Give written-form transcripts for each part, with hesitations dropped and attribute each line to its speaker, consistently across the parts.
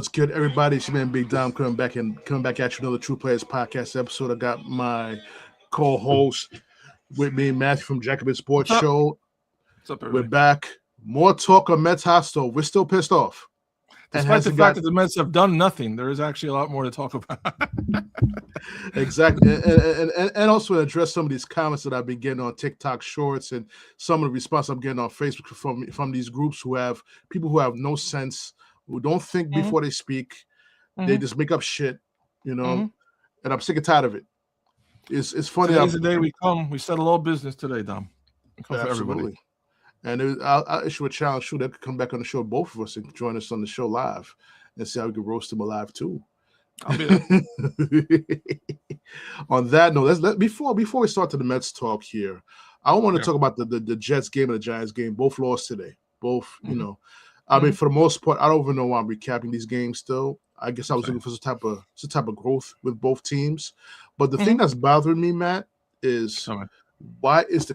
Speaker 1: What's good, everybody? It's your man Big Dom coming back at you another True Players podcast episode. I got my co-host with me, Matthew from Jacobin Sports Show.
Speaker 2: What's up,
Speaker 1: We're
Speaker 2: everybody?
Speaker 1: back. More talk on Mets hostile. We're still pissed off.
Speaker 2: Despite the fact that the Mets have done nothing, there is actually a lot more to talk about.
Speaker 1: Exactly. And also address some of these comments that I've been getting on TikTok shorts and some of the response I'm getting on Facebook from these groups who have people who have no sense, who don't think before they speak. They just make up shit, you know, and I'm sick and tired of it. It's funny.
Speaker 2: Today's the day we come. We settle all business today, Dom. We come for everybody.
Speaker 1: And I'll issue a challenge too. They could come back on the show, both of us, and join us on the show live and see how we can roast them alive too.
Speaker 2: I'll be there.
Speaker 1: On that note, before we start to the Mets talk here, I want to talk about the Jets game and the Giants game. Both lost today. Both, you know. I mean, for the most part, I don't even know why I'm recapping these games still. I guess I was looking for some type of growth with both teams. But the thing that's bothering me, Matt, is why is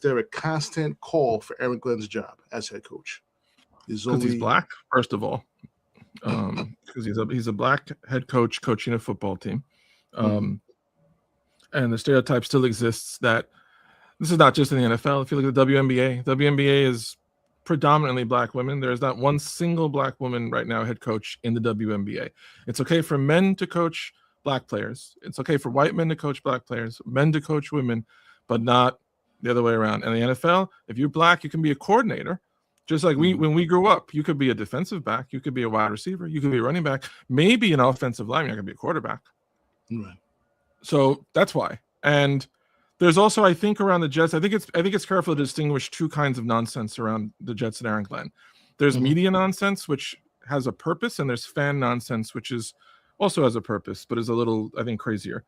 Speaker 1: there a constant call for Aaron Glenn's job as head coach?
Speaker 2: Because he's black, first of all. Because he's a black head coach coaching a football team. And the stereotype still exists that this is not just in the NFL. If you look at the WNBA is predominantly black women. There is not one single black woman right now head coach in the WNBA. It's okay for men to coach black players. It's okay for white men to coach black players, men to coach women, but not the other way around. And the NFL, if you're black, you can be a coordinator. Just like when we grew up, you could be a defensive back, you could be a wide receiver, you could be a running back, maybe an offensive lineman, you could be a quarterback.
Speaker 1: Right.
Speaker 2: So that's why. And there's also, I think, around the Jets, I think it's careful to distinguish two kinds of nonsense around the Jets and Aaron Glenn. There's media nonsense, which has a purpose, and there's fan nonsense, which is also has a purpose, but is a little, I think, crazier.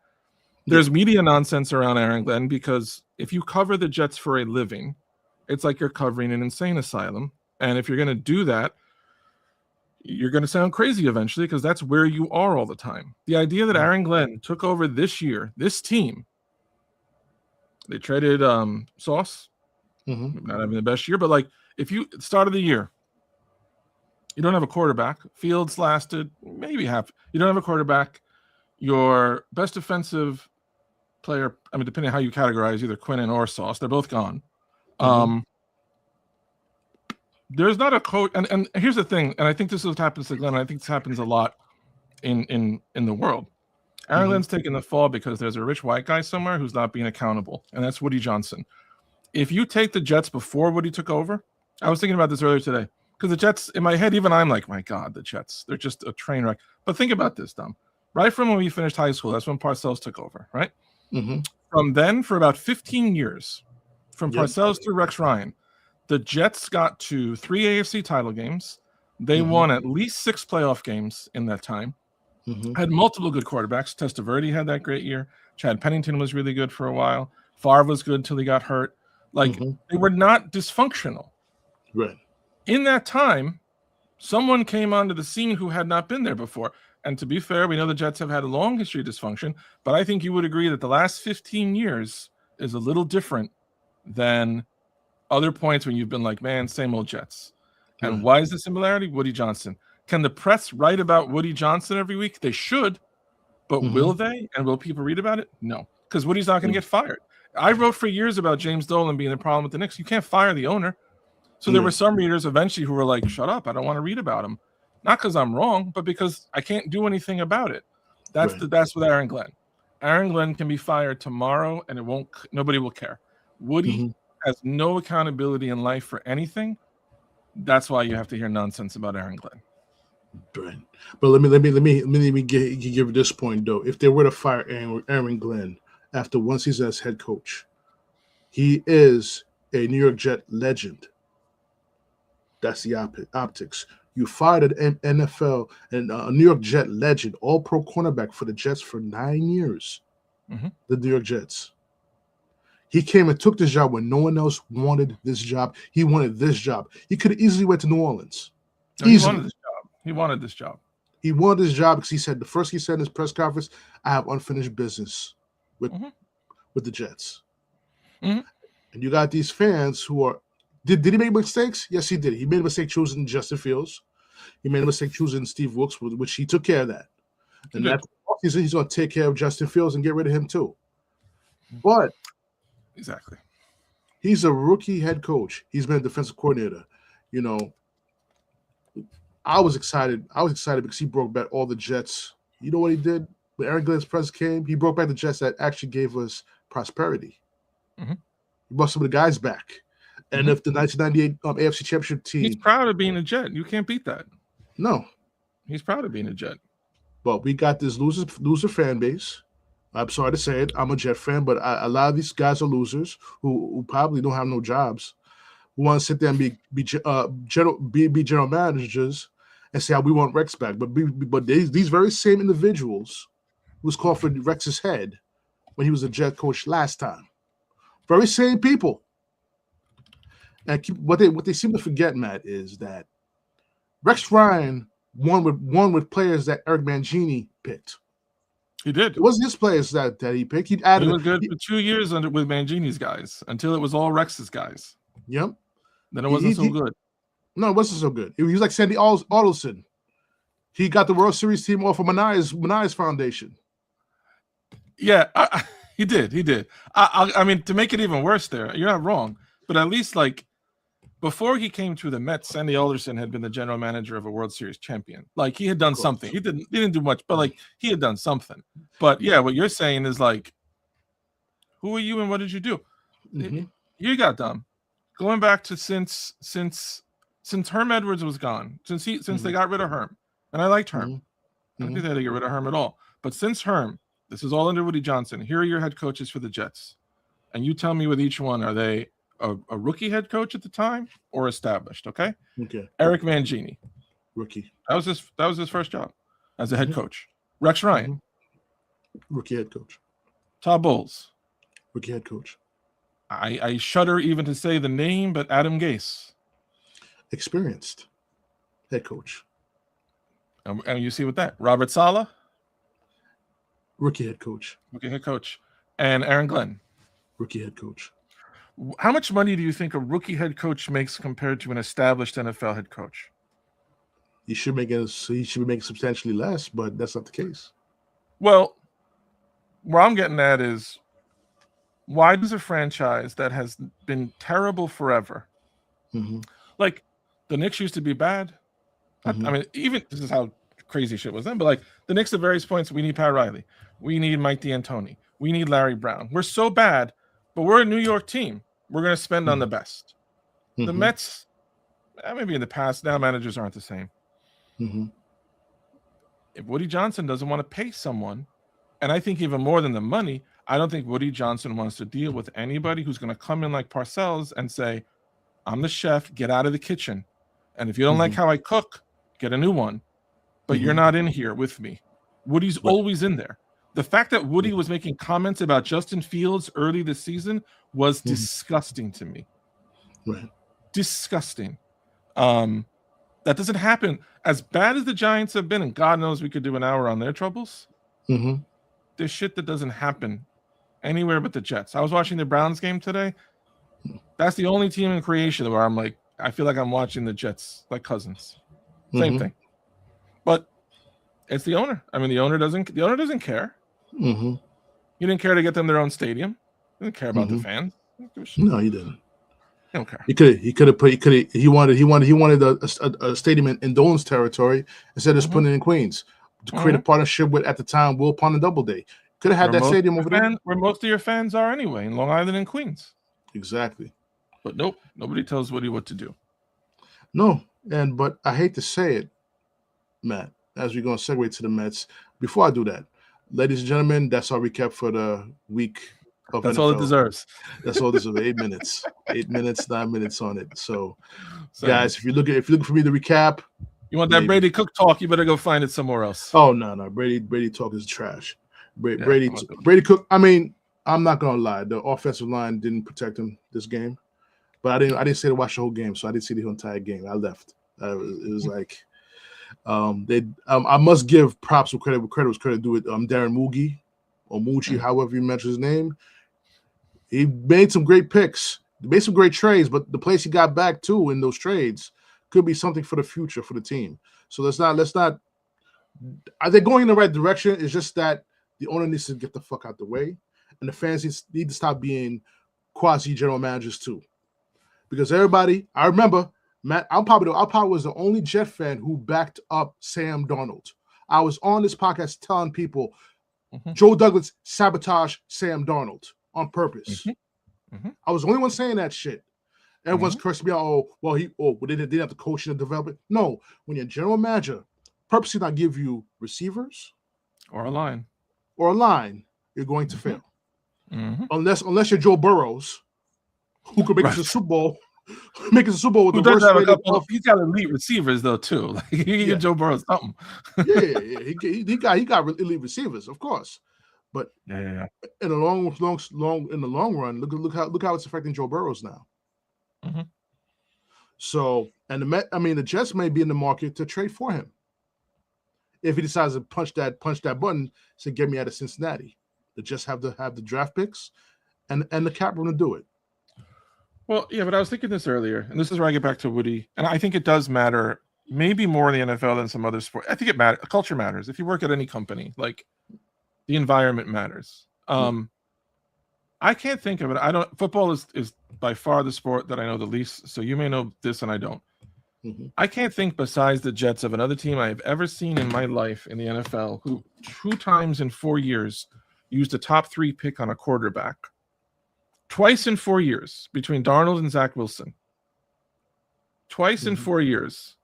Speaker 2: There's media nonsense around Aaron Glenn because if you cover the Jets for a living, it's like you're covering an insane asylum. And if you're going to do that, you're going to sound crazy eventually because that's where you are all the time. The idea that Aaron Glenn took over this year, this team, they traded Sauce, not having the best year, but like if you start of the year, you don't have a quarterback. Fields lasted maybe half. You don't have a quarterback. Your best defensive player, I mean, depending on how you categorize either Quinnen or Sauce, they're both gone. There's not a coach, and here's the thing, and I think this is what happens to Glenn, and I think this happens a lot in the world. Aaron Glenn's taking the fall because there's a rich white guy somewhere who's not being accountable, and that's Woody Johnson. If you take the Jets before Woody took over, I was thinking about this earlier today, because the Jets, in my head, even I'm like, my God, the Jets, they're just a train wreck. But think about this, Dom. Right from when we finished high school, that's when Parcells took over, right? From then, for about 15 years, from Parcells through Rex Ryan, the Jets got to 3 AFC title games. They won at least 6 playoff games in that time. Had multiple good quarterbacks. Testaverde had that great year. Chad Pennington was really good for a while. Favre was good until he got hurt. Like, they were not dysfunctional.
Speaker 1: Right.
Speaker 2: In that time, someone came onto the scene who had not been there before. And to be fair, we know the Jets have had a long history of dysfunction, but I think you would agree that the last 15 years is a little different than other points when you've been like, man, same old Jets. And why is the similarity? Woody Johnson. Can the press write about Woody Johnson every week? They should, but will they? And will people read about it? No, because Woody's not going to get fired. I wrote for years about James Dolan being the problem with the Knicks. You can't fire the owner. So there were some readers eventually who were like, shut up, I don't want to read about him. Not because I'm wrong, but because I can't do anything about it. That's with Aaron Glenn. Aaron Glenn can be fired tomorrow, and nobody will care. Woody has no accountability in life for anything. That's why you have to hear nonsense about Aaron Glenn.
Speaker 1: Right. But let me give this point though. If they were to fire Aaron Glenn after one season as head coach, he is a New York Jet legend. That's the optics. You fired an NFL and a New York Jet legend, all-pro cornerback for the Jets for 9 years. The New York Jets. He came and took this job when no one else wanted this job. He wanted this job. He could have easily went to New Orleans.
Speaker 2: No, he wanted this job. He wanted this job.
Speaker 1: He wanted this job because he said in his press conference, I have unfinished business with the Jets. And you got these fans who are did he make mistakes? Yes, he did. He made a mistake choosing Justin Fields. He made a mistake choosing Steve Wilkes, which he took care of that. And that's he's going to take care of Justin Fields and get rid of him too. But
Speaker 2: exactly,
Speaker 1: he's a rookie head coach. He's been a defensive coordinator. You know, I was excited. Because he broke back all the Jets. You know what he did? When Aaron Glenn's press came, he broke back the Jets that actually gave us prosperity.
Speaker 2: Mm-hmm.
Speaker 1: He brought some of the guys back. And if the 1998 AFC Championship team...
Speaker 2: He's proud of being a Jet. You can't beat that.
Speaker 1: No.
Speaker 2: He's proud of being a Jet.
Speaker 1: But we got this loser fan base. I'm sorry to say it. I'm a Jet fan, but a lot of these guys are losers who probably don't have no jobs, who want to sit there and be general managers and say how we want Rex back. But these very same individuals who was called for Rex's head when he was a Jet coach last time. Very same people. And what they seem to forget, Matt, is that Rex Ryan won with players that Eric Mangini picked.
Speaker 2: He did.
Speaker 1: It wasn't his players that he picked. He
Speaker 2: was good for 2 years with Mangini's guys until it was all Rex's guys.
Speaker 1: Yep.
Speaker 2: Then it wasn't so good.
Speaker 1: No, it wasn't so good. He was like Sandy Alderson. He got the World Series team off of Mania's Foundation.
Speaker 2: Yeah, he did. He did. I mean, to make it even worse there, you're not wrong. But at least, like, before he came to the Mets, Sandy Alderson had been the general manager of a World Series champion. Like, he had done something. He didn't do much, but, like, he had done something. But, yeah, what you're saying is, like, who are you and what did you do? Mm-hmm. You got dumb. Going back to since Herm Edwards was gone, since they got rid of Herm, and I liked Herm. I don't think they had to get rid of Herm at all. But since Herm, this is all under Woody Johnson. Here are your head coaches for the Jets. And you tell me with each one, are they a rookie head coach at the time or established? Okay. Eric Mangini,
Speaker 1: rookie.
Speaker 2: That was his first job as a head coach. Rex Ryan,
Speaker 1: rookie head coach.
Speaker 2: Todd Bowles,
Speaker 1: rookie head coach.
Speaker 2: I shudder even to say the name, but Adam Gase,
Speaker 1: experienced head coach.
Speaker 2: And you see with that, Robert Saleh,
Speaker 1: rookie head coach.
Speaker 2: And Aaron Glenn,
Speaker 1: rookie head coach.
Speaker 2: How much money do you think a rookie head coach makes compared to an established NFL head coach?
Speaker 1: He should be making substantially less, but that's not the case.
Speaker 2: Well, where I'm getting at is, why does a franchise that has been terrible forever, like the Knicks used to be bad? I mean, even this is how crazy shit was then, but like the Knicks at various points, we need Pat Riley, we need Mike D'Antoni, we need Larry Brown. We're so bad, but we're a New York team. We're going to spend on the best. The Mets, maybe in the past, now managers aren't the same. If Woody Johnson doesn't want to pay someone, and I think even more than the money, I don't think Woody Johnson wants to deal with anybody who's going to come in like Parcells and say, I'm the chef, get out of the kitchen. And if you don't like how I cook, get a new one. But you're not in here with me. Woody's always in there. The fact that Woody was making comments about Justin Fields early this season was disgusting to me.
Speaker 1: Right.
Speaker 2: Disgusting. That doesn't happen. As bad as the Giants have been, and God knows we could do an hour on their troubles, there's shit that doesn't happen anywhere but the Jets. I was watching the Browns game today. That's the only team in creation where I'm like, I feel like I'm watching the Jets like cousins. Same thing. But it's the owner. I mean, the owner doesn't care. He didn't care to get them their own stadium. He didn't care about the fans.
Speaker 1: No, he didn't.
Speaker 2: He don't care.
Speaker 1: He wanted a stadium in Dolan's territory instead of just putting it in Queens to create a partnership with, at the time, Will Pond and Doubleday. Could have had that stadium over there.
Speaker 2: Where most of your fans are anyway, in Long Island and Queens.
Speaker 1: Exactly.
Speaker 2: But nope, nobody tells Woody what to do.
Speaker 1: No, but I hate to say it, Matt, as we're going to segue to the Mets. Before I do that, ladies and gentlemen, that's our recap for the week of
Speaker 2: That's
Speaker 1: NFL.
Speaker 2: all it deserves.
Speaker 1: That's all it deserves. 8 minutes. 8 minutes, 9 minutes on it. So, guys, if you're looking for me to recap,
Speaker 2: you want that Brady Cook talk, you better go find it somewhere else.
Speaker 1: Oh no. Brady talk is trash. Brady Cook, I mean, I'm not gonna lie, the offensive line didn't protect him this game. But I didn't say to watch the whole game, so I didn't see the entire game. I left. It was like I must give props where credit was credit due with Darren Moogie or Moochie, however you mention his name. He made some great picks. He made some great trades, but the place he got back too in those trades could be something for the future for the team. So let's not. Are they going in the right direction? It's just that the owner needs to get the fuck out the way, and the fans need to stop being quasi general managers too. Because everybody, I remember, Matt, I probably was the only Jet fan who backed up Sam Darnold. I was on this podcast telling people Joe Douglas sabotaged Sam Darnold on purpose. I was the only one saying that shit. Everyone's cursing me out. They didn't have the coaching and development. No, when your general manager purposely not give you receivers
Speaker 2: or a line,
Speaker 1: you're going to fail. Unless you're Joe Burrows, who could make it to the Super Bowl. Make it to the Super Bowl with the worst rated.
Speaker 2: He's got elite receivers though too. Like you get Joe Burrow something.
Speaker 1: He got elite receivers, of course. But in the long run, look how it's affecting Joe Burrows now. So, and the Jets may be in the market to trade for him if he decides to punch that button to get me out of Cincinnati. The Jets have the draft picks and the cap room to do it.
Speaker 2: Well, yeah, but I was thinking this earlier, and this is where I get back to Woody, and I think it does matter, maybe more in the NFL than some other sports. I think it matters. Culture matters. If you work at any company, like the environment matters. I can't think of it. Football is by far the sport that I know the least. So you may know this, and I don't. I can't think besides the Jets of another team I have ever seen in my life in the NFL who 2 times in 4 years used a top 3 pick on a quarterback. Twice in 4 years between Darnold and Zach Wilson. Twice in 4 years,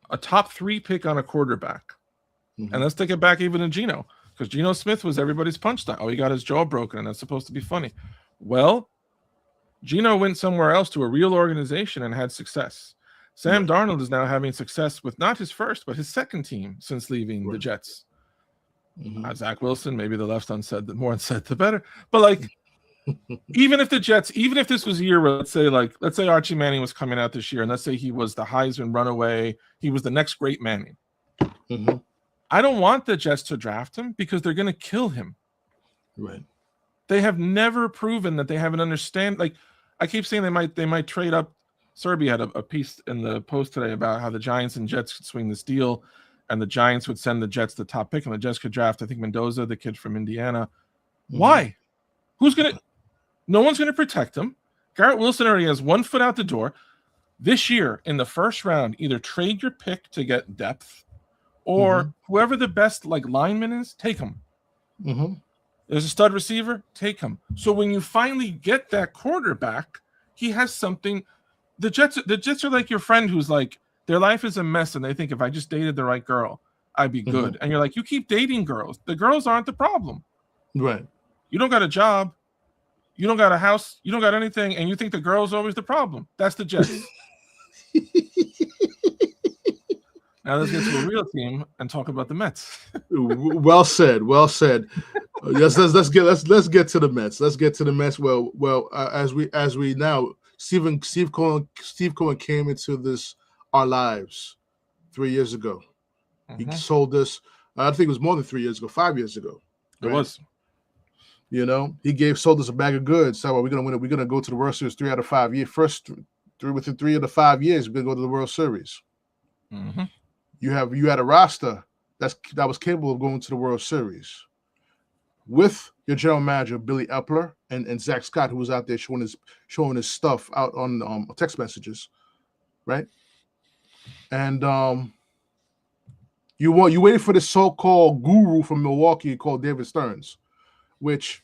Speaker 2: a top 3 pick on a quarterback. And let's take it back even to Geno, because Geno Smith was everybody's punchline. Oh, he got his jaw broken, and that's supposed to be funny. Well, Geno went somewhere else to a real organization and had success. Sam Darnold is now having success with not his first, but his second team since leaving the Jets. Zach Wilson, maybe the the more unsaid, the better. But like, even if this was a year where let's say Archie Manning was coming out this year, and let's say he was the Heisman runaway, he was the next great Manning. I don't want the Jets to draft him because they're going to kill him.
Speaker 1: Right.
Speaker 2: They have never proven that they have an understand. Like I keep saying, they might trade up. Serby had a piece in the Post today about how the Giants and Jets could swing this deal, and the Giants would send the Jets the top pick, and the Jets could draft, I think, Mendoza, the kid from Indiana. Why? No one's going to protect him. Garrett Wilson already has 1 foot out the door. This year, in the first round, either trade your pick to get depth, or whoever the best lineman is, take him. There's a stud receiver, take him. So when you finally get that quarterback, he has something. The Jets are like your friend who's like, their life is a mess, and they think if I just dated the right girl, I'd be good. And you're like, you keep dating girls. The girls aren't the problem. Right. You don't got a job. You don't got a house. You don't got anything, and you think the girl's always the problem. That's the Jets. Now let's get to a real team and talk about the Mets.
Speaker 1: Well said. Let's get to the Mets. Let's get to the Mets. Well, as we now, Steve Cohen came into our lives 3 years ago. He sold us. I think it was more than 3 years ago, 5 years ago.
Speaker 2: Right? It was.
Speaker 1: He sold us a bag of goods. So we're gonna win it. We're gonna go to the World Series 3 out of 5 years. Within 3 of the 5 years, we're gonna go to the World Series. You had a roster that was capable of going to the World Series with your general manager Billy Epler and Zach Scott, who was out there showing his stuff out on text messages, right? And you waited for this so-called guru from Milwaukee called David Stearns, which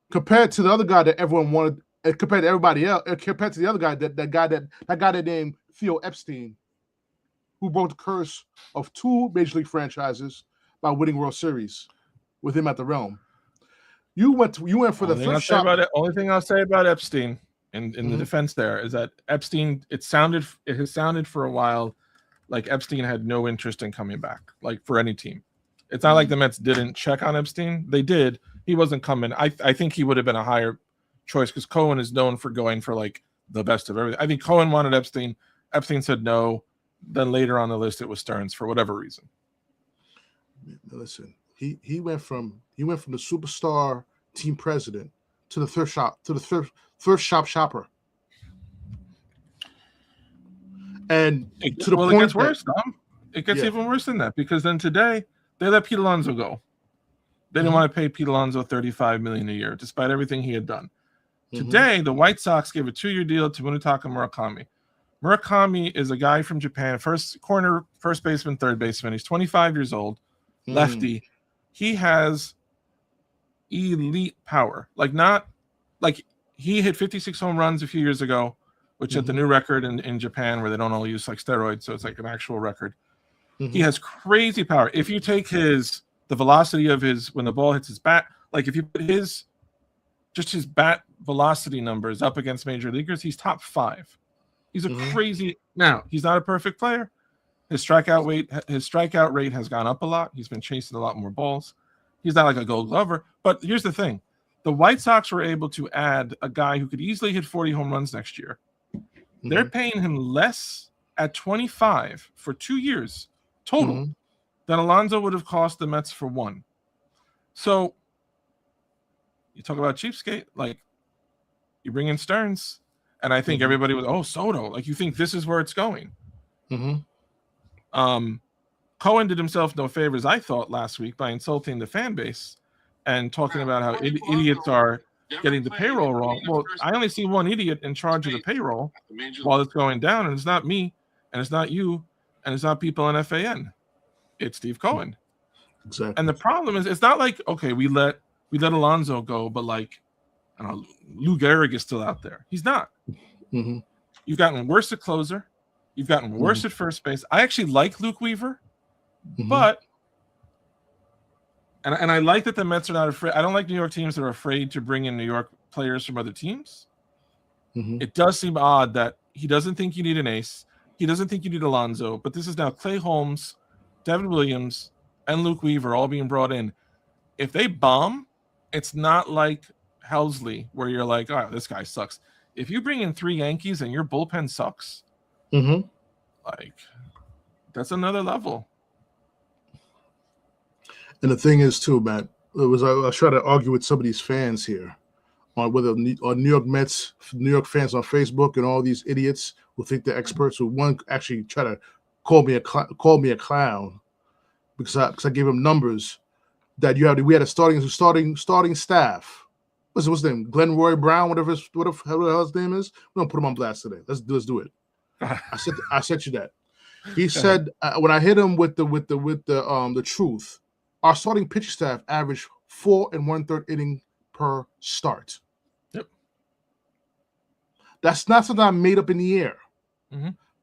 Speaker 1: compared to the other guy that everyone wanted, compared to everybody else, compared to the other guy that guy named Theo Epstein, who broke the curse of 2 major league franchises by winning World Series with him at the realm. You went for the thrift shop.
Speaker 2: Only thing I'll say about Epstein in the defense there is that Epstein, it has sounded for a while like Epstein had no interest in coming back, like for any team. It's not like the Mets didn't check on Epstein. They did. He wasn't coming. I think he would have been a higher choice because Cohen is known for going for like the best of everything. I think Cohen wanted Epstein. Epstein said no. Then later on the list, it was Stearns for whatever reason.
Speaker 1: Listen, he went from the superstar team president to the thrift shop shopper. And to the
Speaker 2: Well,
Speaker 1: point
Speaker 2: it gets worse, Dom. It gets
Speaker 1: Yeah.
Speaker 2: even worse than that, because then today they let Pete Alonso go. They didn't want to pay Pete Alonso $35 million a year, despite everything he had done. Today, the White Sox gave a 2-year deal to Munetaka Murakami. Murakami is a guy from Japan, first baseman, third baseman. He's 25 years old, lefty. He has elite power. He hit 56 home runs a few years ago, which set the new record in Japan, where they don't all use like steroids, so it's like an actual record. He has crazy power. If you take the velocity of his when the ball hits his bat, like if you put his bat velocity numbers up against major leaguers, he's top 5. He's a crazy. Now, he's not a perfect player. His strikeout rate has gone up a lot. He's been chasing a lot more balls. He's not like a Gold Glover. But here's the thing: the White Sox were able to add a guy who could easily hit 40 home runs next year. They're paying him less at 25 for 2 years total than Alonso would have cost the Mets for 1. So you talk about cheapskate, like you bring in Stearns, and I think everybody was, Soto, like you think this is where it's going. Cohen did himself no favors, I thought, last week by insulting the fan base and talking about how idiots are getting the payroll wrong. Well, I only see one idiot in charge of the payroll while it's going down, and it's not me, and it's not you, and it's not people in FAN. It's Steve Cohen.
Speaker 1: Exactly.
Speaker 2: And the problem is, it's not like, okay, we let Alonso go, but like, I don't know, Lou Gehrig is still out there. He's not. You've gotten worse at closer. You've gotten worse at first base. I actually like Luke Weaver, but and I like that the Mets are not afraid. I don't like New York teams that are afraid to bring in New York players from other teams. It does seem odd that he doesn't think you need an ace. He doesn't think you need Alonso, but this is now Clay Holmes, Devin Williams, and Luke Weaver all being brought in. If they bomb, it's not like Helsley where you're like, oh, this guy sucks. If you bring in 3 Yankees and your bullpen sucks, like that's another level.
Speaker 1: And the thing is, too, Matt, I was trying to argue with some of these fans here on whether on New York Mets, New York fans on Facebook, and all these idiots who think they're experts. Who one actually try to call me a clown because I gave him numbers that we had a starting staff. What's his name? Glenn Roy Brown, whatever the hell his name is. We're gonna put him on blast today. Let's do it. I sent you that. He said when I hit him with the truth, our starting pitching staff averaged 4 1/3 inning per start.
Speaker 2: Yep.
Speaker 1: That's not something I made up in the air.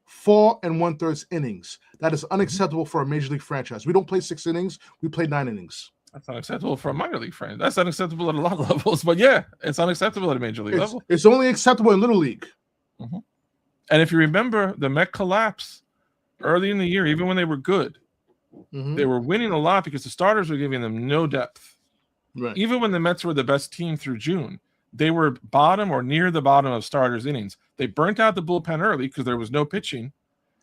Speaker 1: 4 1/3 innings. That is unacceptable for a major league franchise. We don't play 6 innings. We play 9 innings.
Speaker 2: That's unacceptable for a minor league franchise. That's unacceptable at a lot of levels. But yeah, it's unacceptable at a major league level.
Speaker 1: It's only acceptable in Little League.
Speaker 2: And if you remember the Met collapse early in the year, even when they were good, they were winning a lot because the starters were giving them no depth.
Speaker 1: Right.
Speaker 2: Even when the Mets were the best team through June, they were bottom or near the bottom of starters' innings. They burnt out the bullpen early because there was no pitching.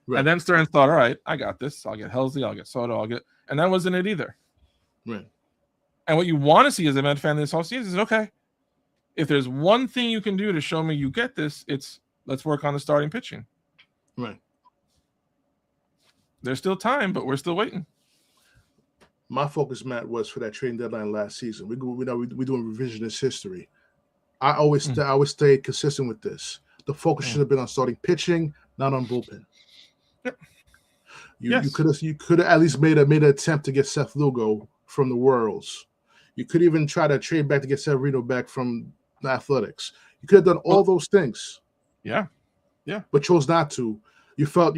Speaker 2: Right. And then Stearns thought, all right, I got this. I'll get Helsley, I'll get Soto, and that wasn't it either.
Speaker 1: Right.
Speaker 2: And what you want to see as a Met fan this offseason is, okay, if there's one thing you can do to show me you get this, it's let's work on the starting pitching.
Speaker 1: Right.
Speaker 2: There's still time, but we're still waiting.
Speaker 1: My focus, Matt, was for that trading deadline last season. We're doing revisionist history. I always stay consistent with this. The focus should have been on starting pitching, not on bullpen.
Speaker 2: Yep.
Speaker 1: You could have at least made an attempt to get Seth Lugo from the Royals. You could even try to trade back to get Severino back from the Athletics. You could have done all those things.
Speaker 2: Yeah.
Speaker 1: But chose not to. You felt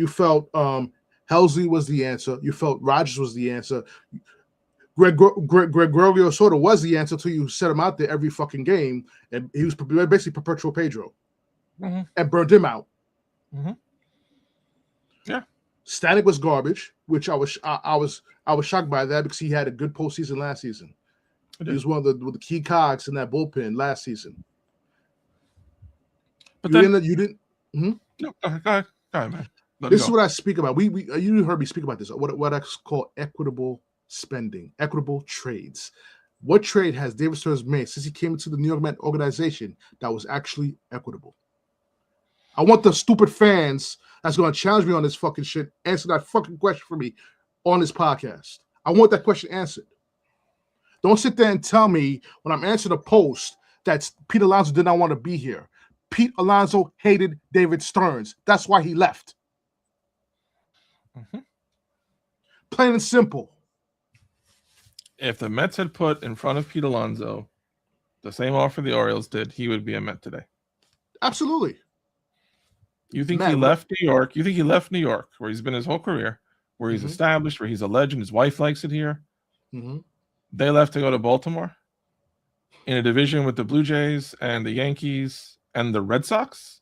Speaker 1: Helsley was the answer. You felt Rogers was the answer. Gregorio Soto was the answer until you set him out there every fucking game, and he was basically perpetual Pedro, and burned him out.
Speaker 2: Yeah,
Speaker 1: Stanek was garbage, which I was shocked by that because he had a good postseason last season. He was one of the key cogs in that bullpen last season.
Speaker 2: But
Speaker 1: you didn't.
Speaker 2: No, go ahead, man.
Speaker 1: This is what I speak about. You heard me speak about this. What I call equitable spending, equitable trades. What trade has David Stearns made since he came into the New York Mets organization that was actually equitable? I want the stupid fans that's going to challenge me on this fucking shit answer that fucking question for me on this podcast. I want that question answered. Don't sit there and tell me when I'm answering a post that Pete Alonso did not want to be here. Pete Alonso hated David Stearns. That's why he left.
Speaker 2: Mm-hmm.
Speaker 1: Plain and simple.
Speaker 2: If the Mets had put in front of Pete Alonso the same offer the Orioles did, he would be a Met today.
Speaker 1: Absolutely.
Speaker 2: You think he left New York? You think he left New York, where he's been his whole career, where he's established, where he's a legend, his wife likes it here?
Speaker 1: Mm-hmm.
Speaker 2: They left to go to Baltimore in a division with the Blue Jays and the Yankees and the Red Sox?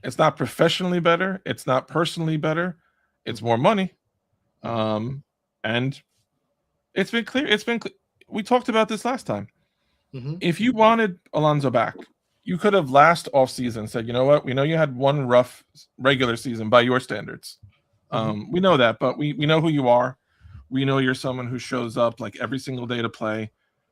Speaker 2: It's not professionally better. It's not personally better. It's more money. And it's been clear. We talked about this last time.
Speaker 1: Mm-hmm.
Speaker 2: If you wanted Alonso back, you could have last offseason said, you know what? We know you had one rough regular season by your standards. We know that, but we know who you are. We know you're someone who shows up like every single day to play.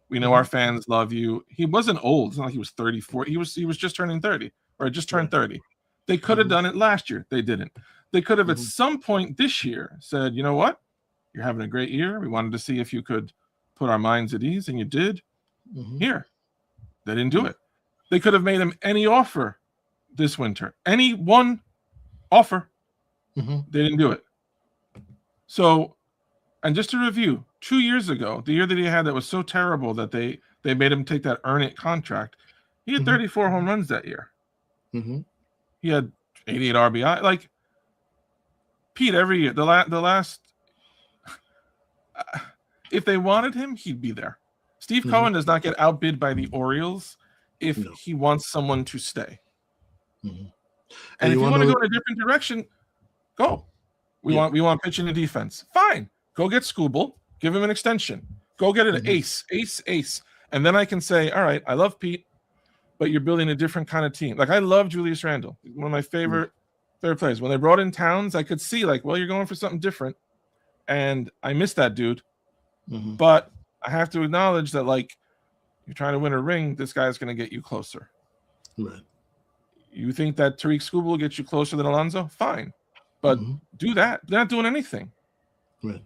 Speaker 2: We know our fans love you. He wasn't old. It's not like he was 34. He was just turning 30 or just turned 30. They could have done it last year. They didn't. They could have at some point this year said, you know what? You're having a great year. We wanted to see if you could put our minds at ease, and you did. Here. They didn't do it. They could have made him any offer this winter. Any one offer. They didn't do it. So, and just to review, 2 years ago, the year that he had that was so terrible that they made him take that earn it contract, he had 34 home runs that year. He had 88 RBI. Like, Pete, every year, the last, if they wanted him, he'd be there. Steve Cohen does not get outbid by the Orioles if he wants someone to stay. And if you want to go in a different direction, go. We want pitching and defense. Fine. Go get Scooble. Give him an extension. Go get an ace. And then I can say, all right, I love Pete, but you're building a different kind of team. Like, I love Julius Randle. He's one of my favorite players. When they brought in Towns, I could see, like, well, you're going for something different. And I miss that dude. But I have to acknowledge that, like, you're trying to win a ring, this guy's going to get you closer.
Speaker 1: Right.
Speaker 2: You think that Tariq Skubal will get you closer than Alonso? Fine. But do that. They're not doing anything.
Speaker 1: Right.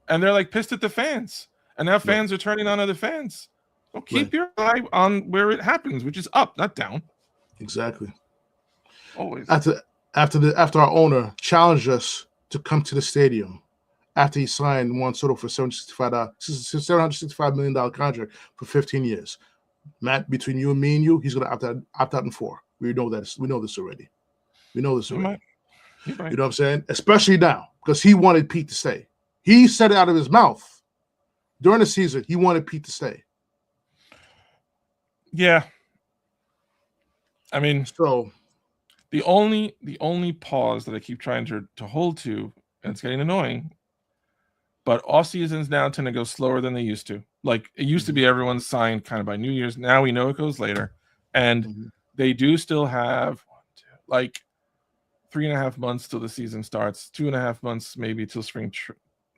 Speaker 2: And they're, like, pissed at the fans. And now fans are turning on other fans. So keep your eye on where it happens, which is up, not down.
Speaker 1: Exactly.
Speaker 2: Always.
Speaker 1: After our owner challenged us to come to the stadium, after he signed Juan Soto for $765 million contract for 15 years. Matt, between you and me and you, he's going to opt out in 4. We know this already. You know what I'm saying? Especially now, because he wanted Pete to stay. He said it out of his mouth during the season. He wanted Pete to stay.
Speaker 2: Yeah. I mean,
Speaker 1: so
Speaker 2: the only pause that I keep trying to hold to, and it's getting annoying, but off seasons now tend to go slower than they used to. Like, it used to be everyone signed kind of by New Year's. Now we know it goes later. And they do still have, like, 3.5 months till the season starts. 2.5 months maybe till spring.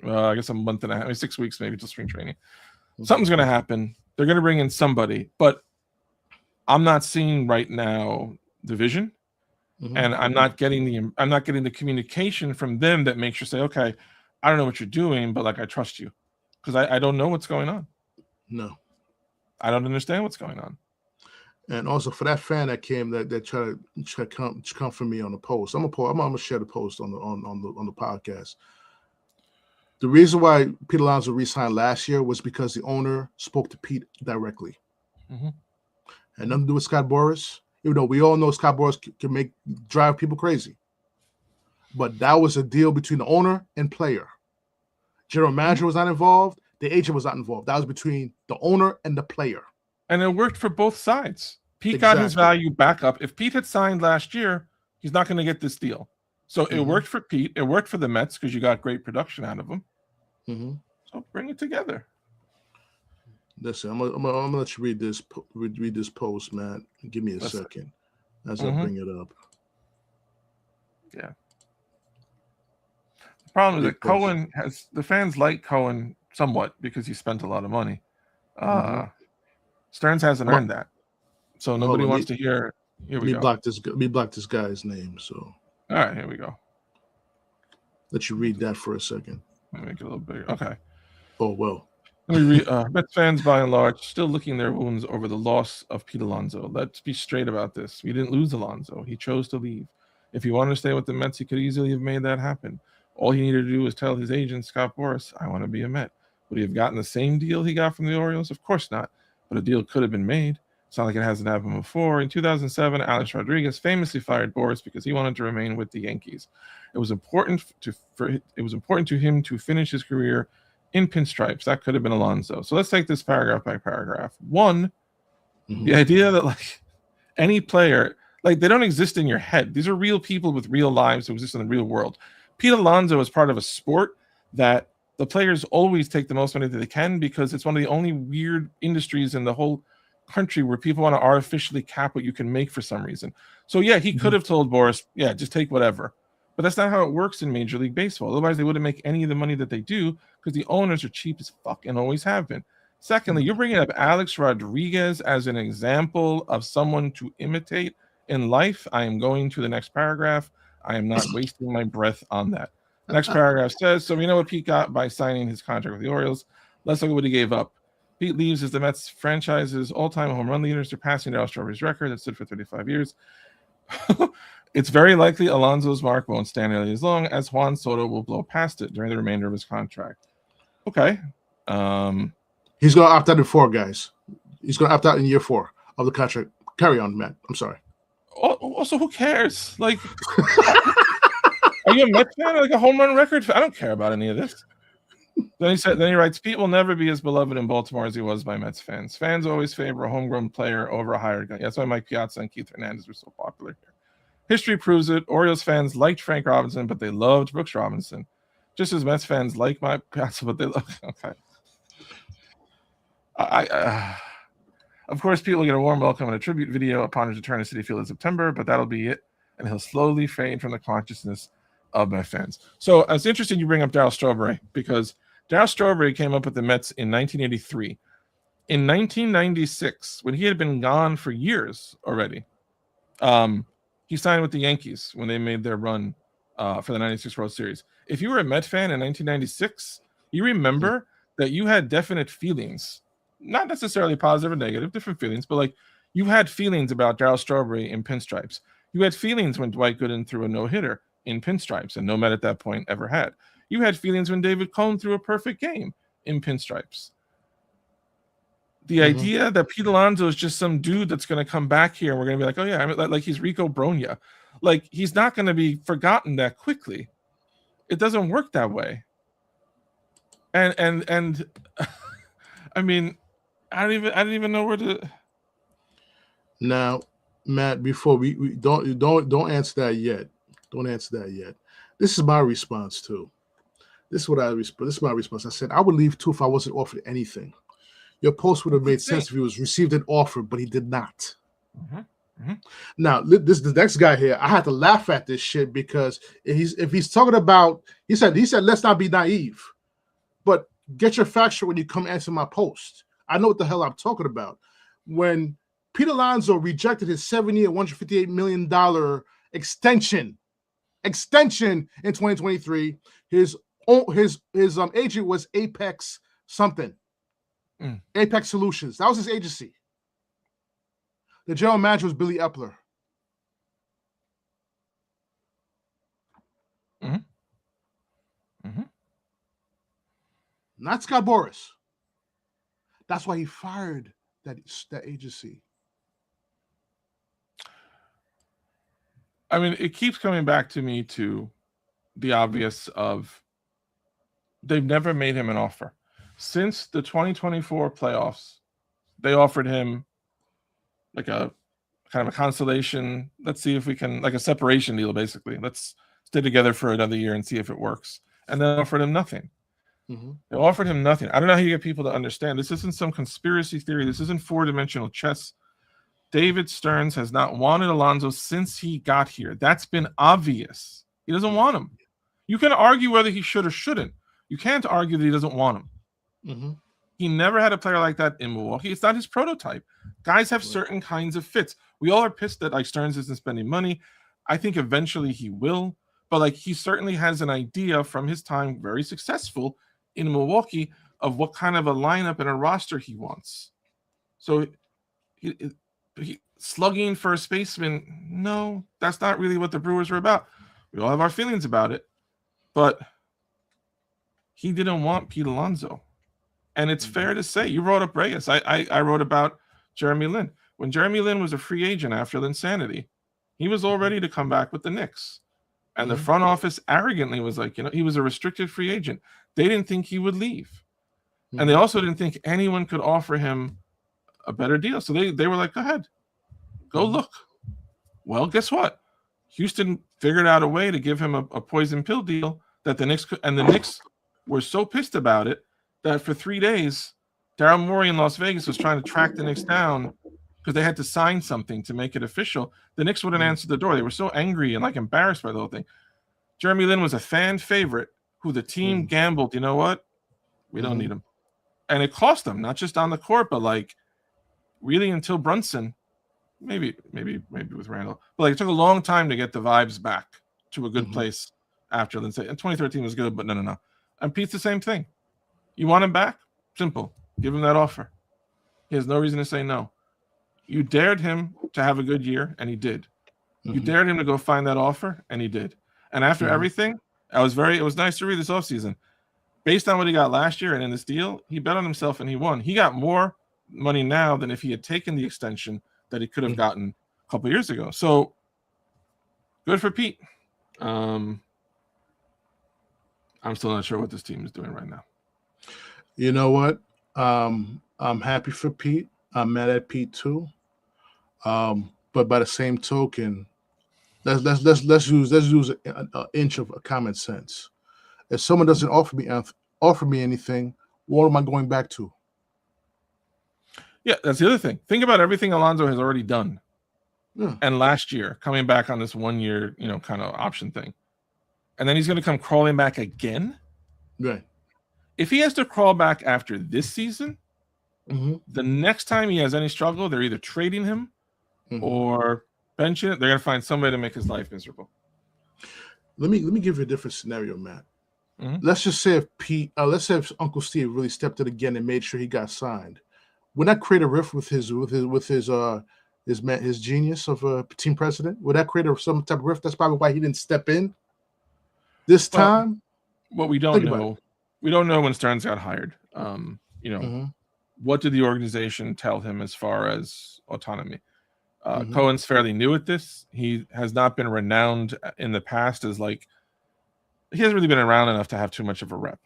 Speaker 2: I guess a month and a half, 6 weeks maybe till spring training. Something's going to happen. They're going to bring in somebody. But I'm not seeing right now the vision. And I'm not getting the communication from them that makes you say, okay, I don't know what you're doing, but, like, I trust you, because I don't know what's going on.
Speaker 1: No,
Speaker 2: I don't understand what's going on.
Speaker 1: And also for that fan that came that tried to come for me on the post, I'm gonna share the post on the podcast. The reason why Pete Alonso re-signed last year was because the owner spoke to Pete directly, and nothing to do with Scott Boras. Even though we all know Scott Boras can drive people crazy. But that was a deal between the owner and player. General manager was not involved. The agent was not involved. That was between the owner and the player.
Speaker 2: And it worked for both sides. Pete got his value back up. If Pete had signed last year, he's not going to get this deal. So it worked for Pete. It worked for the Mets because you got great production out of them. So bring it together.
Speaker 1: Listen, I'm gonna let you read this post, Matt. Give me a second as I bring it up.
Speaker 2: Yeah. The problem is that Cohen the fans like Cohen somewhat because he spent a lot of money. Stearns hasn't earned that. So nobody wants to hear Here we go.
Speaker 1: Let me block this guy's name. So,
Speaker 2: all right, here we go.
Speaker 1: Let you read that for a second.
Speaker 2: Let me make it a little bigger. Okay.
Speaker 1: Oh well.
Speaker 2: Let me read. Mets fans, by and large, still licking their wounds over the loss of Pete Alonso. Let's be straight about this. We didn't lose Alonso. He chose to leave. If he wanted to stay with the Mets, he could easily have made that happen. All he needed to do was tell his agent, Scott Boras, I want to be a Met. Would he have gotten the same deal he got from the Orioles? Of course not. But a deal could have been made. It's not like it hasn't happened before. In 2007, Alex Rodriguez famously fired Boras because he wanted to remain with the Yankees. It was important to him to finish his career in pinstripes. That could have been Alonso. So let's take this paragraph by paragraph. One, the idea that like any player, like they don't exist in your head. These are real people with real lives who exist in the real world. Pete Alonso is part of a sport that the players always take the most money that they can because it's one of the only weird industries in the whole country where people want to artificially cap what you can make for some reason. So yeah, he could have told Boras, yeah, just take whatever. But that's not how it works in Major League Baseball. Otherwise, they wouldn't make any of the money that they do because the owners are cheap as fuck and always have been. Secondly, you're bringing up Alex Rodriguez as an example of someone to imitate in life. I am going to the next paragraph. I am not wasting my breath on that. The next paragraph says, so we know what Pete got by signing his contract with the Orioles. Let's look at what he gave up. Pete leaves as the Mets franchise's all-time home run leader, surpassing Darryl Strawberry's record that stood for 35 years. It's very likely Alonso's mark won't stand nearly as long as Juan Soto will blow past it during the remainder of his contract. Okay.
Speaker 1: He's going to opt out in 4, guys. He's going to opt out in year 4 of the contract. Carry on, Matt. I'm sorry.
Speaker 2: Also, who cares? Like, are you a Mets fan or like a home run record fan? I don't care about any of this. Then he writes, Pete will never be as beloved in Baltimore as he was by Mets fans. Fans always favor a homegrown player over a hired guy. That's why Mike Piazza and Keith Hernandez were so popular here. History proves it. Orioles fans liked Frank Robinson, but they loved Brooks Robinson. Just as Mets fans like Mike Piazza, but they love. Okay. Of course, Pete will get a warm welcome and a tribute video upon his return to Citi Field in September, but that'll be it, and he'll slowly fade from the consciousness of my fans. So it's interesting you bring up Darryl Strawberry because Darryl Strawberry came up with the Mets in 1983. In 1996, when he had been gone for years already, he signed with the Yankees when they made their run for the 96 World Series. If you were a Met fan in 1996, you remember that you had definite feelings, not necessarily positive or negative, different feelings, but like you had feelings about Darryl Strawberry in pinstripes. You had feelings when Dwight Gooden threw a no-hitter in pinstripes, and no Met at that point ever had. You had feelings when David Cohen threw a perfect game in pinstripes. The idea that Pete Alonso is just some dude that's going to come back here and we're going to be like, oh yeah, I mean, like he's Rico Bronya. Like he's not going to be forgotten that quickly. It doesn't work that way. And I mean, I don't even know where to.
Speaker 1: Now, Matt, before we don't answer that yet. Don't answer that yet. This is my response too. This is my response. I said I would leave too if I wasn't offered anything. Your post would have made sense if he was received an offer, but he did not. Now, the next guy here, I had to laugh at this shit because if he's talking about, he said, let's not be naive, but get your facts straight when you come answer my post. I know what the hell I'm talking about. When Pete Alonso rejected his 7-year, $158 million extension in 2023, his agent was Apex something. Apex Solutions. That was his agency. The general manager was Billy Epler. Not Scott Boras. That's why he fired that agency.
Speaker 2: I mean, it keeps coming back to me to the obvious of they've never made him an offer. Since the 2024 playoffs, they offered him like a kind of a consolation. Let's see if we can, like a separation deal, basically. Let's stay together for another year and see if it works. And they offered him nothing. They offered him nothing. I don't know how you get people to understand. This isn't some conspiracy theory. This isn't four-dimensional chess. David Stearns has not wanted Alonso since he got here. That's been obvious. He doesn't want him. You can argue whether he should or shouldn't. You can't argue that he doesn't want him. He never had a player like that in Milwaukee. It's not his prototype. Guys have certain kinds of fits. We all are pissed that like Stearns isn't spending money. I think eventually he will, but like he certainly has an idea from his time, very successful in Milwaukee, of what kind of a lineup and a roster he wants. So he slugging for a spaceman, no, that's not really what the Brewers were about. We all have our feelings about it, but he didn't want Pete Alonso. And it's fair to say, you wrote up Reyes. I wrote about Jeremy Lin. When Jeremy Lin was a free agent after Linsanity, he was all ready to come back with the Knicks. And the front office arrogantly was like, he was a restricted free agent. They didn't think he would leave. And they also didn't think anyone could offer him a better deal. So they were like, go ahead, go look. Well, guess what? Houston figured out a way to give him a poison pill deal that the Knicks could, and the Knicks were so pissed about it that for 3 days, Daryl Morey in Las Vegas was trying to track the Knicks down because they had to sign something to make it official. The Knicks wouldn't answer the door. They were so angry and like embarrassed by the whole thing. Jeremy Lin was a fan favorite who the team gambled, you know what? We don't need him. And it cost them, not just on the court, but like really until Brunson, maybe with Randall. But like it took a long time to get the vibes back to a good place after Lindsay. And 2013 was good, but no. And Pete's the same thing. You want him back? Simple. Give him that offer. He has no reason to say no. You dared him to have a good year, and he did. You dared him to go find that offer, and he did. And after everything, it was nice to read this offseason. Based on what he got last year and in this deal, he bet on himself and he won. He got more money now than if he had taken the extension that he could have gotten a couple years ago. So good for Pete. I'm still not sure what this team is doing right now.
Speaker 1: You know what? I'm happy for Pete. I'm mad at Pete too. But by the same token, let's use an inch of common sense. If someone doesn't offer me anything, what am I going back to?
Speaker 2: Yeah, that's the other thing. Think about everything Alonso has already done. Yeah. And last year, coming back on this 1 year, kind of option thing. And then he's going to come crawling back again.
Speaker 1: Right.
Speaker 2: If he has to crawl back after this season, the next time he has any struggle, they're either trading him or benching it. They're going to find somebody to make his life miserable.
Speaker 1: Let me give you a different scenario, Matt. Let's just say if Uncle Steve really stepped it again and made sure he got signed, would that create a rift with his genius of a team president? Would that create some type of rift? That's probably why he didn't step in this time.
Speaker 2: What we don't know, we don't know when Stearns got hired. What did the organization tell him as far as autonomy? Cohen's fairly new at this. He has not been renowned in the past as he hasn't really been around enough to have too much of a rep.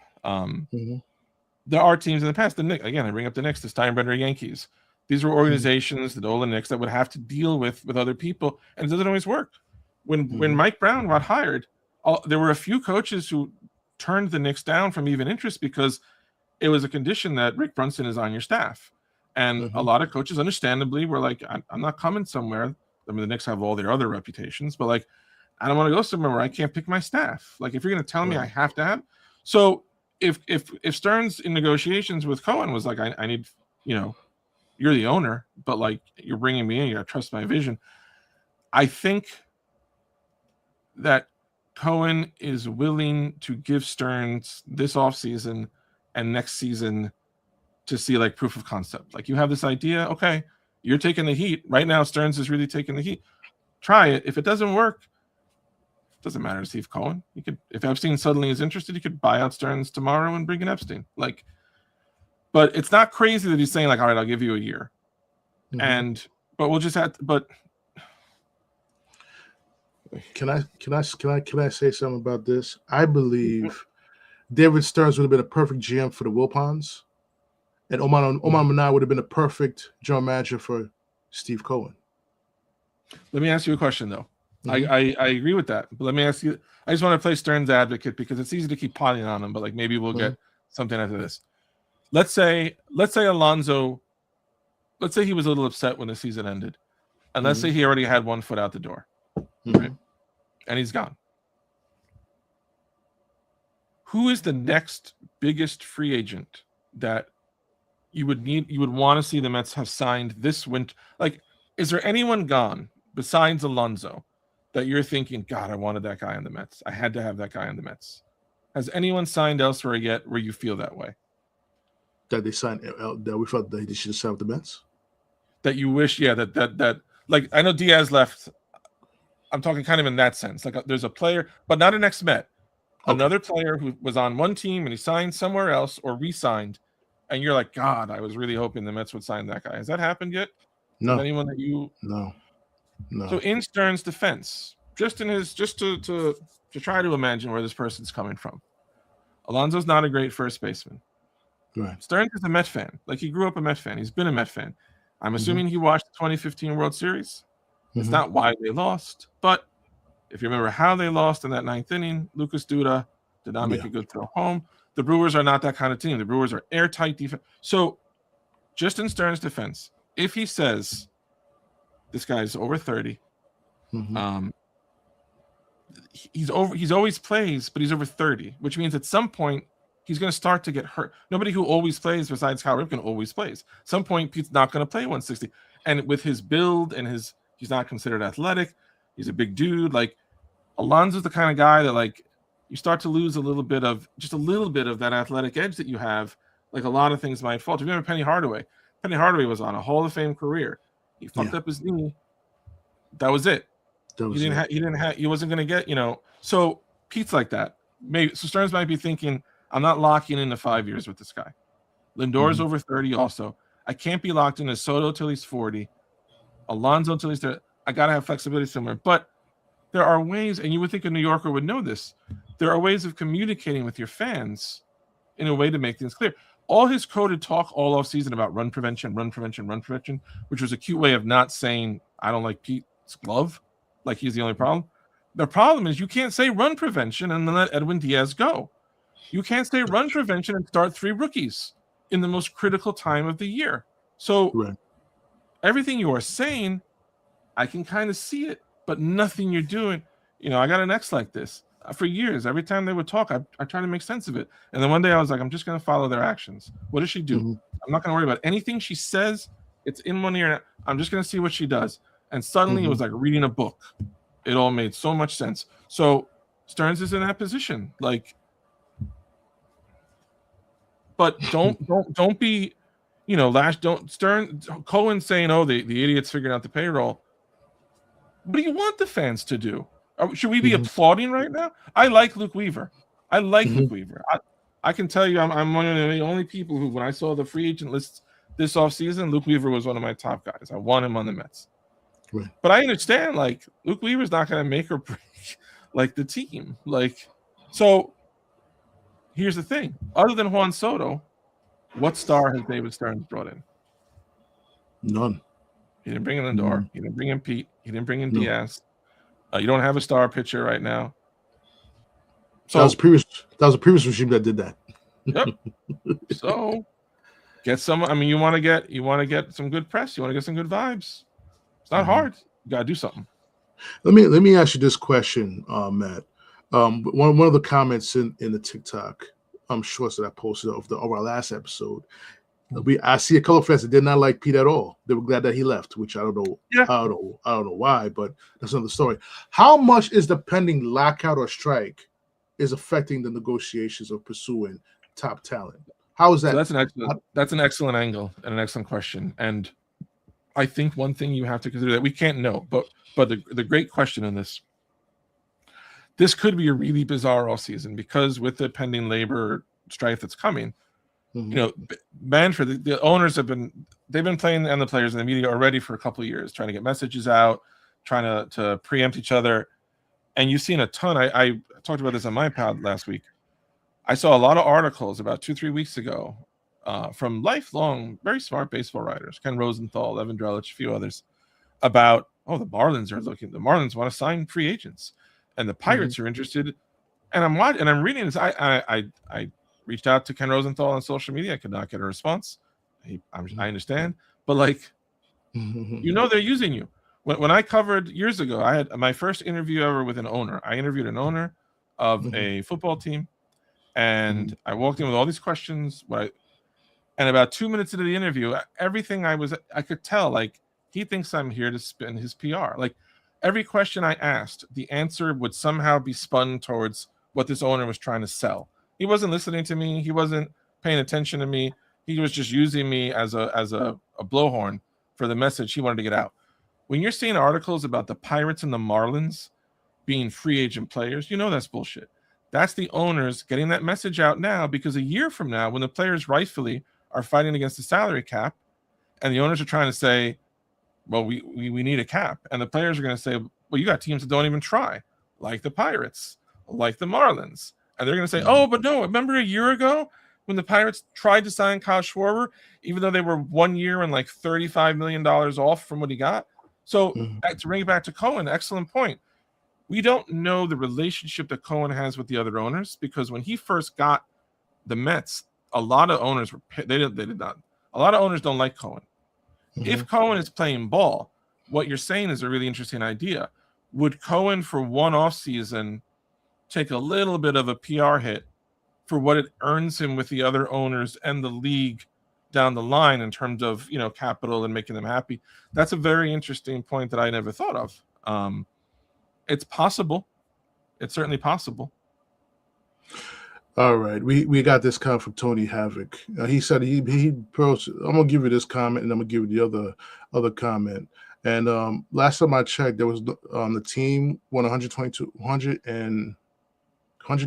Speaker 2: There are teams in the past, the Knicks, again, I bring up the Knicks, the Steinbrenner Yankees. These were organizations, the Nolan Knicks, that would have to deal with other people, and it doesn't always work. When Mike Brown got hired, there were a few coaches who turned the Knicks down from even interest because it was a condition that Rick Brunson is on your staff. And a lot of coaches, understandably, were like, I'm not coming somewhere. I mean, the Knicks have all their other reputations, but I don't want to go somewhere where I can't pick my staff. If you're going to tell me I have to have. So if Stearns in negotiations with Cohen was like, I need, you're the owner, but you're bringing me in, you got to trust my vision. I think that Cohen is willing to give Stearns this offseason and next season to see proof of concept. You have this idea, okay, you're taking the heat. Right now, Stearns is really taking the heat. Try it. If it doesn't work, it doesn't matter to Steve Cohen. You could, if Epstein suddenly is interested, you could buy out Stearns tomorrow and bring in Epstein. But it's not crazy that he's saying all right, I'll give you a year. But we'll just have to, but
Speaker 1: Can I say something about this? I believe David Stearns would have been a perfect GM for the Wilpons, and Oman Minai would have been a perfect general manager for Steve Cohen.
Speaker 2: Let me ask you a question, though. I agree with that, but let me ask you. I just want to play Stearns advocate because it's easy to keep piling on him, but maybe we'll get something after this. Let's say Alonso. Let's say he was a little upset when the season ended, and let's say he already had one foot out the door, right? And he's gone. Who is the next biggest free agent that you would want to see the Mets have signed this winter? Is there anyone gone besides Alonso that you're thinking, God, I wanted that guy on the Mets. I had to have that guy on the Mets. Has anyone signed elsewhere yet where you feel that way?
Speaker 1: That they signed, that we felt that they should have signed with the Mets?
Speaker 2: That you wish, yeah, that like, I know Diaz left. I'm talking kind of in that sense. Like, there's a player, but not an ex-Met.
Speaker 1: Okay.
Speaker 2: Another player who was on one team and he signed somewhere else or re-signed, and you're like, God, I was really hoping the Mets would sign that guy. Has that happened yet?
Speaker 1: No.
Speaker 2: Is anyone that you?
Speaker 1: No.
Speaker 2: So in Stearns' defense, just to try to imagine where this person's coming from. Alonso's not a great first baseman.
Speaker 1: Right.
Speaker 2: Stearns is a Met fan. Like, he grew up a Met fan. He's been a Met fan. I'm assuming he watched the 2015 World Series. It's not why they lost, but if you remember how they lost in that 9th inning, Lucas Duda did not make a good throw home. The Brewers are not that kind of team. The Brewers are airtight defense. So, just in Stearns' defense, if he says this guy's over 30, he's always plays, but he's over 30, which means at some point he's going to start to get hurt. Nobody who always plays besides Cal Ripken always plays. At some point, Pete's not going to play 160, and with his build and he's not considered athletic. He's a big dude. Like, Alonso's the kind of guy that, like, you start to lose a little bit of that athletic edge that you have. Like, a lot of things might fall. Do you remember Penny Hardaway? Penny Hardaway was on a Hall of Fame career. He fucked up his knee. That was it. He wasn't going to get, So Pete's like that. Maybe so Stearns might be thinking, I'm not locking into 5 years with this guy. Lindor's over 30 also. I can't be locked into Soto till he's 40. Alonso until he's there. I got to have flexibility somewhere. But there are ways, and you would think a New Yorker would know this, there are ways of communicating with your fans in a way to make things clear. All his coded talk all offseason about run prevention, which was a cute way of not saying, I don't like Pete's glove, like he's the only problem. The problem is you can't say run prevention and then let Edwin Diaz go. You can't say run prevention and start 3 rookies in the most critical time of the year. So everything you are saying, I can kind of see it, but nothing you're doing. I got an ex like this for years. Every time they would talk, I try to make sense of it. And then one day I was like, I'm just going to follow their actions. What does she do? I'm not going to worry about anything she says. It's in one ear. I'm just going to see what she does. And suddenly it was like reading a book. It all made so much sense. So Stearns is in that position. Like, but don't be, Cohen saying, oh, the idiots figured out the payroll. What do you want the fans to do? Should we be applauding right now? I like Luke Weaver. Luke Weaver. I can tell you I'm one of the only people who, when I saw the free agent lists this offseason, Luke Weaver was one of my top guys. I want him on the Mets. Right. But I understand, like, Luke Weaver's not going to make or break, like, the team. Like, so here's the thing. Other than Juan Soto, what star has David Stearns brought in?
Speaker 1: None.
Speaker 2: He didn't bring in Lindor. He didn't bring in Pete. He didn't bring in Diaz. You don't have a star pitcher right now. So
Speaker 1: that was a previous regime that did that.
Speaker 2: Yep. So get some. I mean, you want to get some good press. You want to get some good vibes. It's not hard. You gotta do something.
Speaker 1: Let me ask you this question, Matt. One of the comments in the TikTok shorts that I posted of our last episode. I see a couple of fans that did not like Pete at all. They were glad that he left, which I don't know. Yeah. I don't know why, but that's another story. How much is the pending lockout or strike is affecting the negotiations of pursuing top talent? How is that?
Speaker 2: So that's an excellent angle and an excellent question. And I think one thing you have to consider that we can't know, but the great question in this could be a really bizarre all season because with the pending labor strife that's coming. Manfred, the owners they've been playing and the players and the media already for a couple of years, trying to get messages out, trying to preempt each other. And you've seen a ton. I talked about this on my pod last week. I saw a lot of articles about 2-3 weeks ago from lifelong, very smart baseball writers, Ken Rosenthal, Evan Drellich, a few others, about, the Marlins are looking. The Marlins want to sign free agents, and the Pirates are interested. And I'm watching, and I'm reading this. I reached out to Ken Rosenthal on social media. I could not get a response. I understand, but they're using you. When I covered years ago, I had my first interview ever with an owner. I interviewed an owner of a football team, and I walked in with all these questions. And about 2 minutes into the interview, everything I could tell, like, He thinks I'm here to spin his PR. Like every question I asked, the answer would somehow be spun towards what this owner was trying to sell. He wasn't listening to me. He wasn't paying attention to me. He was just using me as a blowhorn for the message he wanted to get out. When you're seeing articles about the Pirates and the Marlins being free agent players, you know that's bullshit. That's the owners getting that message out now, because a year from now, when the players rightfully are fighting against the salary cap, and the owners are trying to say, well, we need a cap, and the players are going to say, well, you got teams that don't even try, like the Pirates, like the Marlins, and they're going to say, oh, but no, remember a year ago when the Pirates tried to sign Kyle Schwarber, even though they were 1 year and like $35 million off from what he got? So to bring it back to Cohen, excellent point. We don't know the relationship that Cohen has with the other owners, because when he first got the Mets, a lot of owners they did not. A lot of owners don't like Cohen. If Cohen is playing ball, what you're saying is a really interesting idea. Would Cohen, for one off season, take a little bit of a PR hit for what it earns him with the other owners and the league down the line in terms of, you know, capital and making them happy? That's a very interesting point that I never thought of. It's possible. It's certainly possible.
Speaker 1: All right, we got this comment from Tony Havoc. He said he posted. I'm gonna give you this comment, and I'm gonna give you the other comment. And last time I checked, there was the team won 100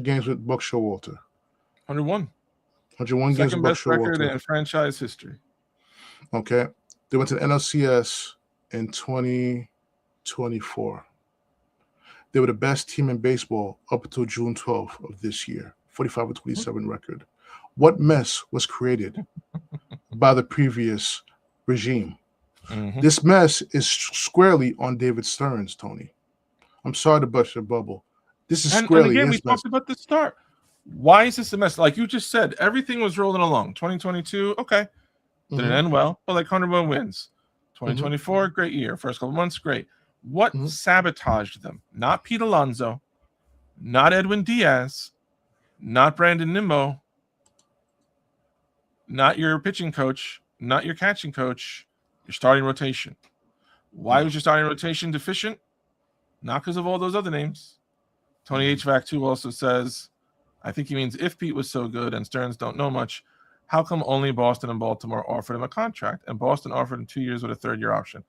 Speaker 1: games with Buck Showalter.
Speaker 2: 101
Speaker 1: games with Buck
Speaker 2: best record
Speaker 1: Showalter
Speaker 2: in franchise history.
Speaker 1: Okay, they went to the NLCS in 2024. They were the best team in baseball up until June 12th of this year. 45-27 record. What mess was created by the previous regime? This mess is squarely on David Stearns, Tony. I'm sorry to bust your bubble. This is squarely
Speaker 2: and again,
Speaker 1: his
Speaker 2: we
Speaker 1: mess.
Speaker 2: talked about the start. Why is this a mess? Like you just said, everything was rolling along. 2022, okay. Didn't end well, but like 101 wins. 2024, great year. First couple months, great. What sabotaged them? Not Pete Alonso, not Edwin Diaz, not Brandon Nimmo, not your pitching coach, not your catching coach, your starting rotation. Why was your starting rotation deficient? Not because of all those other names. Tony HVAC2 also says, I think he means if Pete was so good and Stearns don't know much, how come only Boston and Baltimore offered him a contract? And Boston offered him 2 years with a third-year option.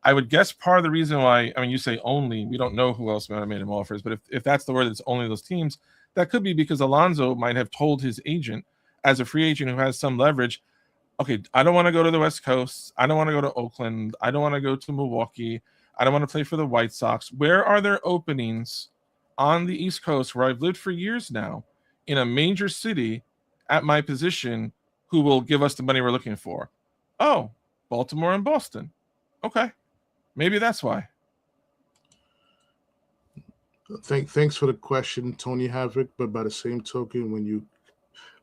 Speaker 2: I would guess part of the reason why, I mean, you say only, we don't know who else might have made him offers, but if that's the word, it's only those teams, that could be because Alonso might have told his agent, as a free agent who has some leverage, okay, I don't want to go to the West Coast. I don't want to go to Oakland. I don't want to go to Milwaukee. I don't want to play for the White Sox. Where are there openings on the East Coast where I've lived for years now in a major city at my position who will give us the money we're looking for? Oh, Baltimore and Boston. Okay. Maybe that's why.
Speaker 1: Thanks for the question, Tony Havoc. But by the same token, when you,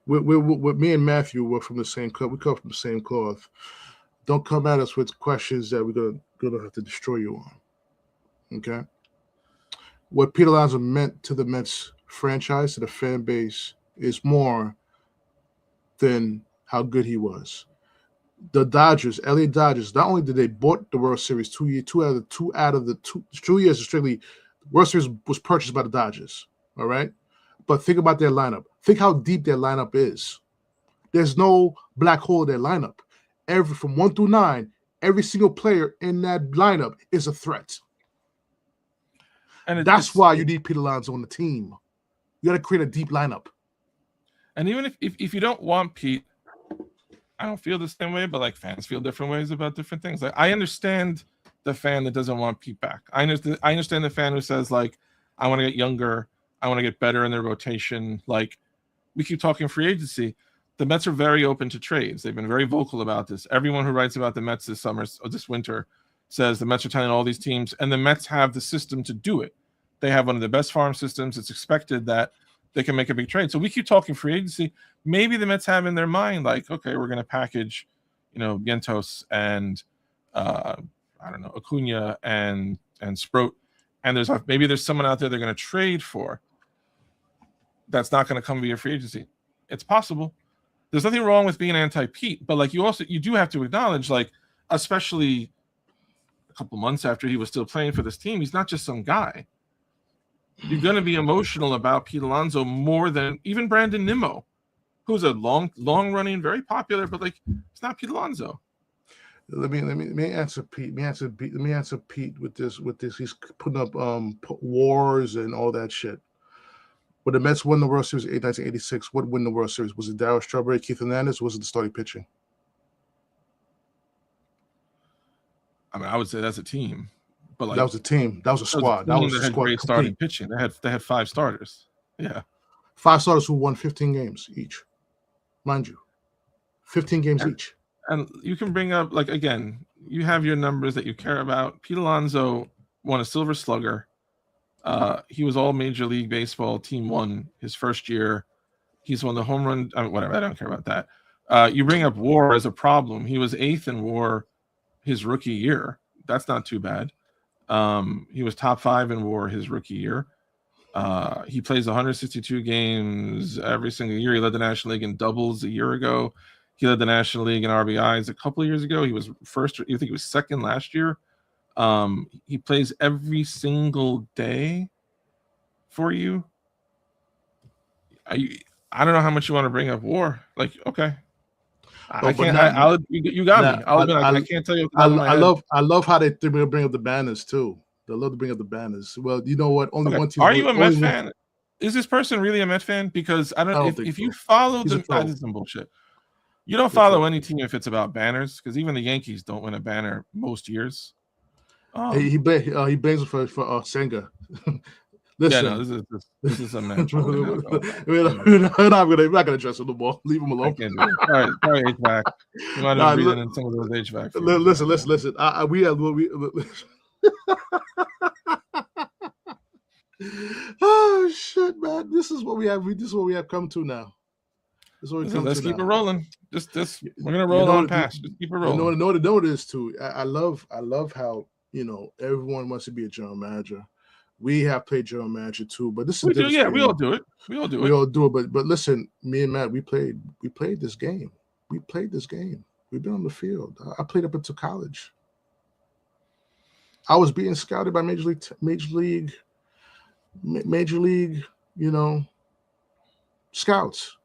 Speaker 1: with me and Matthew, we're from the same club. We come from the same cloth. Don't come at us with questions that we're gonna have to destroy you on. Okay. What Pete Alonso meant to the Mets franchise, to the fan base, is more than how good he was. The Dodgers, LA Dodgers, not only did they bought the World Series 2 out of the two years, strictly World Series was purchased by the Dodgers. All right. But think about their lineup. Think how deep their lineup is. There's no black hole in their lineup. From 1 through 9, every single player in that lineup is a threat. And that's why you need Pete Alonso on the team. You got to create a deep lineup.
Speaker 2: And even if you don't want Pete, I don't feel the same way, but like fans feel different ways about different things. Like I understand the fan that doesn't want Pete back. I understand the fan who says like, I want to get younger. I want to get better in their rotation. Like we keep talking free agency. The Mets are very open to trades. They've been very vocal about this. Everyone who writes about the Mets this summer or this winter says the Mets are telling all these teams, and the Mets have the system to do it. They have one of the best farm systems. It's expected that they can make a big trade. So we keep talking free agency. Maybe the Mets have in their mind, like, okay, we're going to package, Vientos and I don't know, Acuna and Sproat. And maybe there's someone out there they're going to trade for. That's not going to come via free agency. It's possible. There's nothing wrong with being anti-Pete, but like you do have to acknowledge, like, especially couple months after he was still playing for this team. He's not just some guy. You're going to be emotional about Pete Alonso more than even Brandon Nimmo, who's a long running, very popular, but like it's not Pete Alonso.
Speaker 1: Let me answer Pete. Let me answer Pete with this. He's putting up wars and all that shit. When the Mets won the World Series in 1986, what won the World Series? Was it Darryl Strawberry, Keith Hernandez, or was it the starting pitching?
Speaker 2: I mean, I would say that's a team, but like
Speaker 1: that was a team. That was a squad. That was a
Speaker 2: had
Speaker 1: squad.
Speaker 2: Great starting pitching. They had 5 starters. Yeah,
Speaker 1: 5 starters who won 15 games each, mind you, 15 games each.
Speaker 2: And you can bring up, like, again, you have your numbers that you care about. Pete Alonso won a Silver Slugger. He was all Major League Baseball Team 1 his first year. He's won the home run. I mean, whatever. I don't care about that. You bring up WAR as a problem. He was 8th in WAR his rookie year. That's not too bad. He was top 5 in WAR his rookie year. He plays 162 games every single year. He led the National League in doubles a year ago. He led the National League in RBIs a couple of years ago. He was first. You think he was second last year. He plays every single day for you. I don't know how much you want to bring up WAR. Like, okay, I can't. You got me. I can't tell you.
Speaker 1: I love how they bring up the banners too. They love to bring up the banners. Well, you know what? Only one team.
Speaker 2: Are you a Met fan? Is this person really a Met fan? Because I don't. If you follow the, this is some bullshit. You don't follow any team if it's about banners, because even the Yankees don't win a banner most years.
Speaker 1: He bangs for Senga. Listen,
Speaker 2: yeah, no, this is a match.
Speaker 1: We're not gonna address it no more. Leave him alone.
Speaker 2: Sorry, HVAC. You might have breathing in some of those HVAC.
Speaker 1: Listen. Oh shit, man! This is what we have. This is what we have come to now.
Speaker 2: Let's keep it rolling. Just we're gonna roll on past. Just keep it rolling.
Speaker 1: You know it is too. I love how everyone wants to be a general manager. We have played general manager too, but this is
Speaker 2: we all do it. We all do it.
Speaker 1: But listen, me and Matt, we played this game. We've been on the field. I played up until college. I was being scouted by major league, scouts.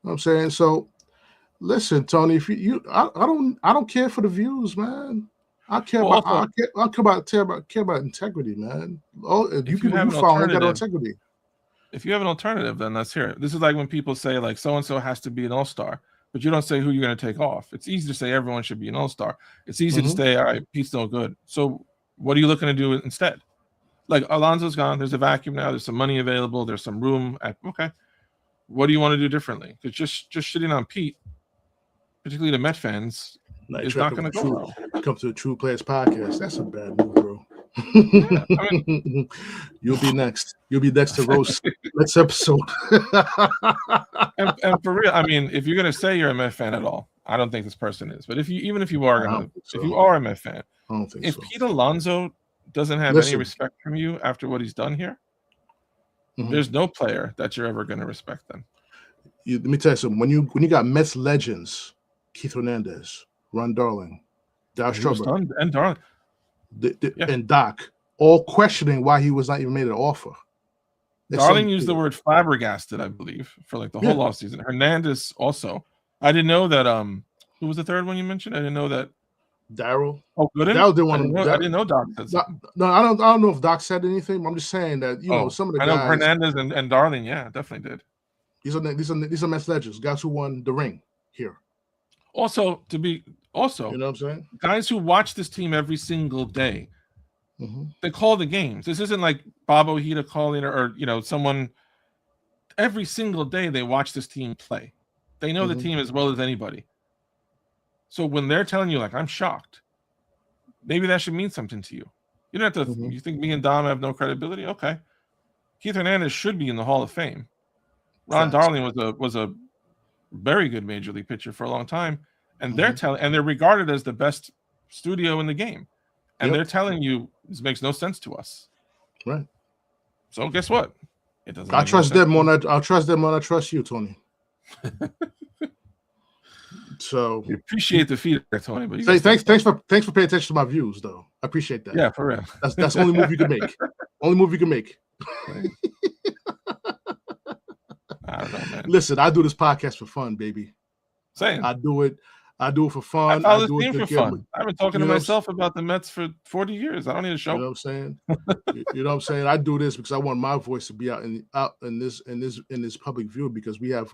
Speaker 1: You know what I'm saying? So listen, Tony, if I don't care for the views, man. I care about integrity, man. You can follow that integrity.
Speaker 2: If you have an alternative, then let's hear it. This is like when people say like so and so has to be an all-star, but you don't say who you're going to take off. It's easy to say everyone should be an all-star. It's easy to say, all right, Pete's no good. So what are you looking to do instead? Like Alonso's gone. There's a vacuum now. There's some money available. There's some room. Okay. What do you want to do differently? Because just shitting on Pete, particularly the Met fans, is not going to go well.
Speaker 1: Come to the True Players podcast. That's a bad move, bro.
Speaker 2: Yeah, I mean,
Speaker 1: You'll be next. You'll be next to roast next episode.
Speaker 2: and for real, I mean, if you're going to say you're a Met fan at all, I don't think this person is. But if you are a Met fan,
Speaker 1: I don't think
Speaker 2: if Pete Alonso doesn't have any respect from you after what he's done here, there's no player that you're ever going to respect them.
Speaker 1: Let me tell you something. When you got Mets legends, Keith Hernandez, Ron Darling, Darryl Strawberry,
Speaker 2: and Darling,
Speaker 1: and Doc, all questioning why he was not even made an offer.
Speaker 2: Darling used the word flabbergasted, I believe, for like the whole offseason. Hernandez also. I didn't know that. Who was the third one you mentioned? I didn't know that.
Speaker 1: Darryl.
Speaker 2: Oh, Gooden?
Speaker 1: Darryl didn't want to.
Speaker 2: I didn't know Doc said something.
Speaker 1: No, I don't know if Doc said anything. I'm just saying that some of the guys.
Speaker 2: I know Hernandez and Darling. Yeah, definitely did.
Speaker 1: These are Mets legends, guys who won the ring here.
Speaker 2: Also, you know what I'm saying? Guys who watch this team every single day. They call the games. This isn't like Bob Ojeda calling or someone. Every single day they watch this team play. They know the team as well as anybody. So when they're telling you, like, I'm shocked, maybe that should mean something to you. You don't have to. You think me and Dom have no credibility? Okay. Keith Hernandez should be in the Hall of Fame. Ron Darling was a very good major league pitcher for a long time, and they're regarded as the best studio in the game, and they're telling you this makes no sense to us.
Speaker 1: Right.
Speaker 2: So guess what? It doesn't.
Speaker 1: I'll trust them more than I trust you, Tony. So
Speaker 2: We appreciate the feedback, Tony. But
Speaker 1: thanks for paying attention to my views, though. I appreciate that.
Speaker 2: Yeah, for real.
Speaker 1: That's the only move you can make. Only move you can make.
Speaker 2: Right. I don't know, man.
Speaker 1: Listen, I do this podcast for fun, baby.
Speaker 2: Saying
Speaker 1: I do it for fun.
Speaker 2: I follow
Speaker 1: I
Speaker 2: this
Speaker 1: do it
Speaker 2: team
Speaker 1: to
Speaker 2: for
Speaker 1: get.
Speaker 2: fun. I've been talking to myself about the Mets for 40 years. I don't need a show.
Speaker 1: You know what I'm saying? You know what I'm saying? I do this because I want my voice to be out in this public view, because we have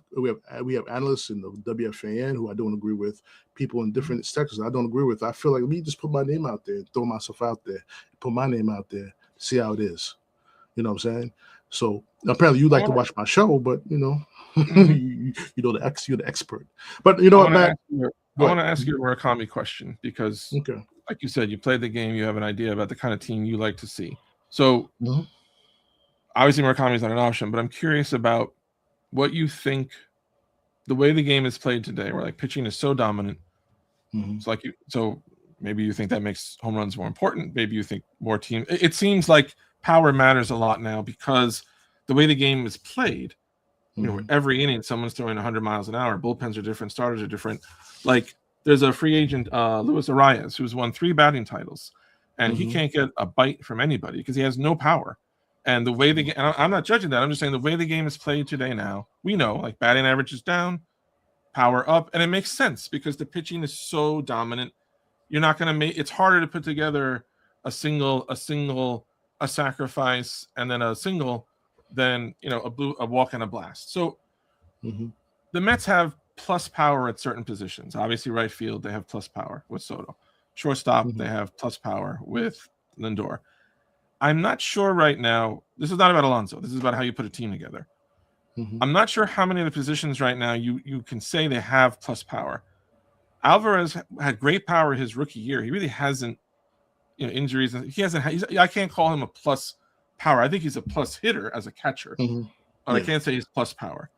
Speaker 1: analysts in the WFAN who I don't agree with, people in different sectors I don't agree with. I feel like, let me just put my name out there, throw myself out there, put my name out there, see how it is. You know what I'm saying? So apparently you like to watch my show, but you know, you know you're the expert. But you know what, Matt?
Speaker 2: I want to ask you a Murakami question, because, like you said, you played the game. You have an idea about the kind of team you like to see. So, obviously, Murakami is not an option, but I'm curious about what you think. The way the game is played today, where like pitching is so dominant, so maybe you think that makes home runs more important. Maybe you think more team. It seems like power matters a lot now, because the way the game is played, you know, every inning someone's throwing 100 miles an hour. Bullpens are different, starters are different. Like, there's a free agent, Luis Arias, who's won 3 batting titles, and he can't get a bite from anybody because he has no power. And the way the game, and I'm not judging that, I'm just saying the way the game is played today now, we know, like, batting average is down, power up, and it makes sense because the pitching is so dominant. You're not going to make, it's harder to put together a single, a sacrifice, and then a single than, you know, a walk and a blast. So the Mets have plus power at certain positions. Obviously, right field, they have plus power with Soto. Shortstop, they have plus power with Lindor. I'm not sure right now. This is not about Alonso. This is about how you put a team together. I'm not sure how many of the positions right now you can say they have plus power. Alvarez had great power his rookie year. He really hasn't, you know, injuries. He hasn't. I can't call him a plus power. I think he's a plus hitter as a catcher, but I can't say he's plus power.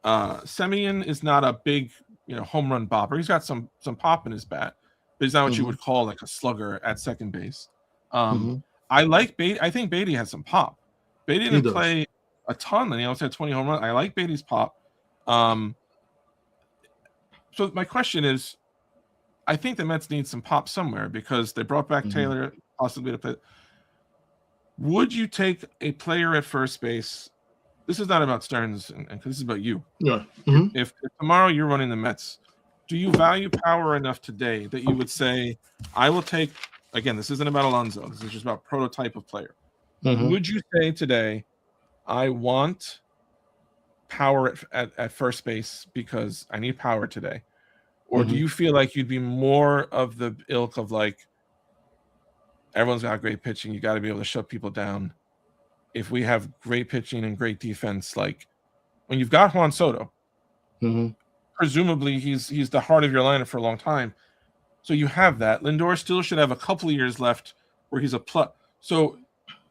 Speaker 2: Semien is not a big, you know, home run bopper. He's got some pop in his bat, but he's not what you would call like a slugger at second base. I like Beatty. I think Beatty has some pop. Beatty didn't play a ton, and he also had 20 home runs. I like Beatty's pop. So my question is, I think the Mets need some pop somewhere because they brought back Taylor possibly to play. Would you take a player at first base? This is not about Stearns, and this is about you.
Speaker 1: Yeah.
Speaker 2: If tomorrow you're running the Mets, do you value power enough today that you would say, I will take, again, this isn't about Alonso. This is just about prototype of player. Would you say today, I want power at first base because I need power today? Or do you feel like you'd be more of the ilk of like, everyone's got great pitching, you got to be able to shut people down. If we have great pitching and great defense, like when you've got Juan Soto, presumably he's the heart of your lineup for a long time. So you have that. Lindor still should have a couple of years left where he's a plus. So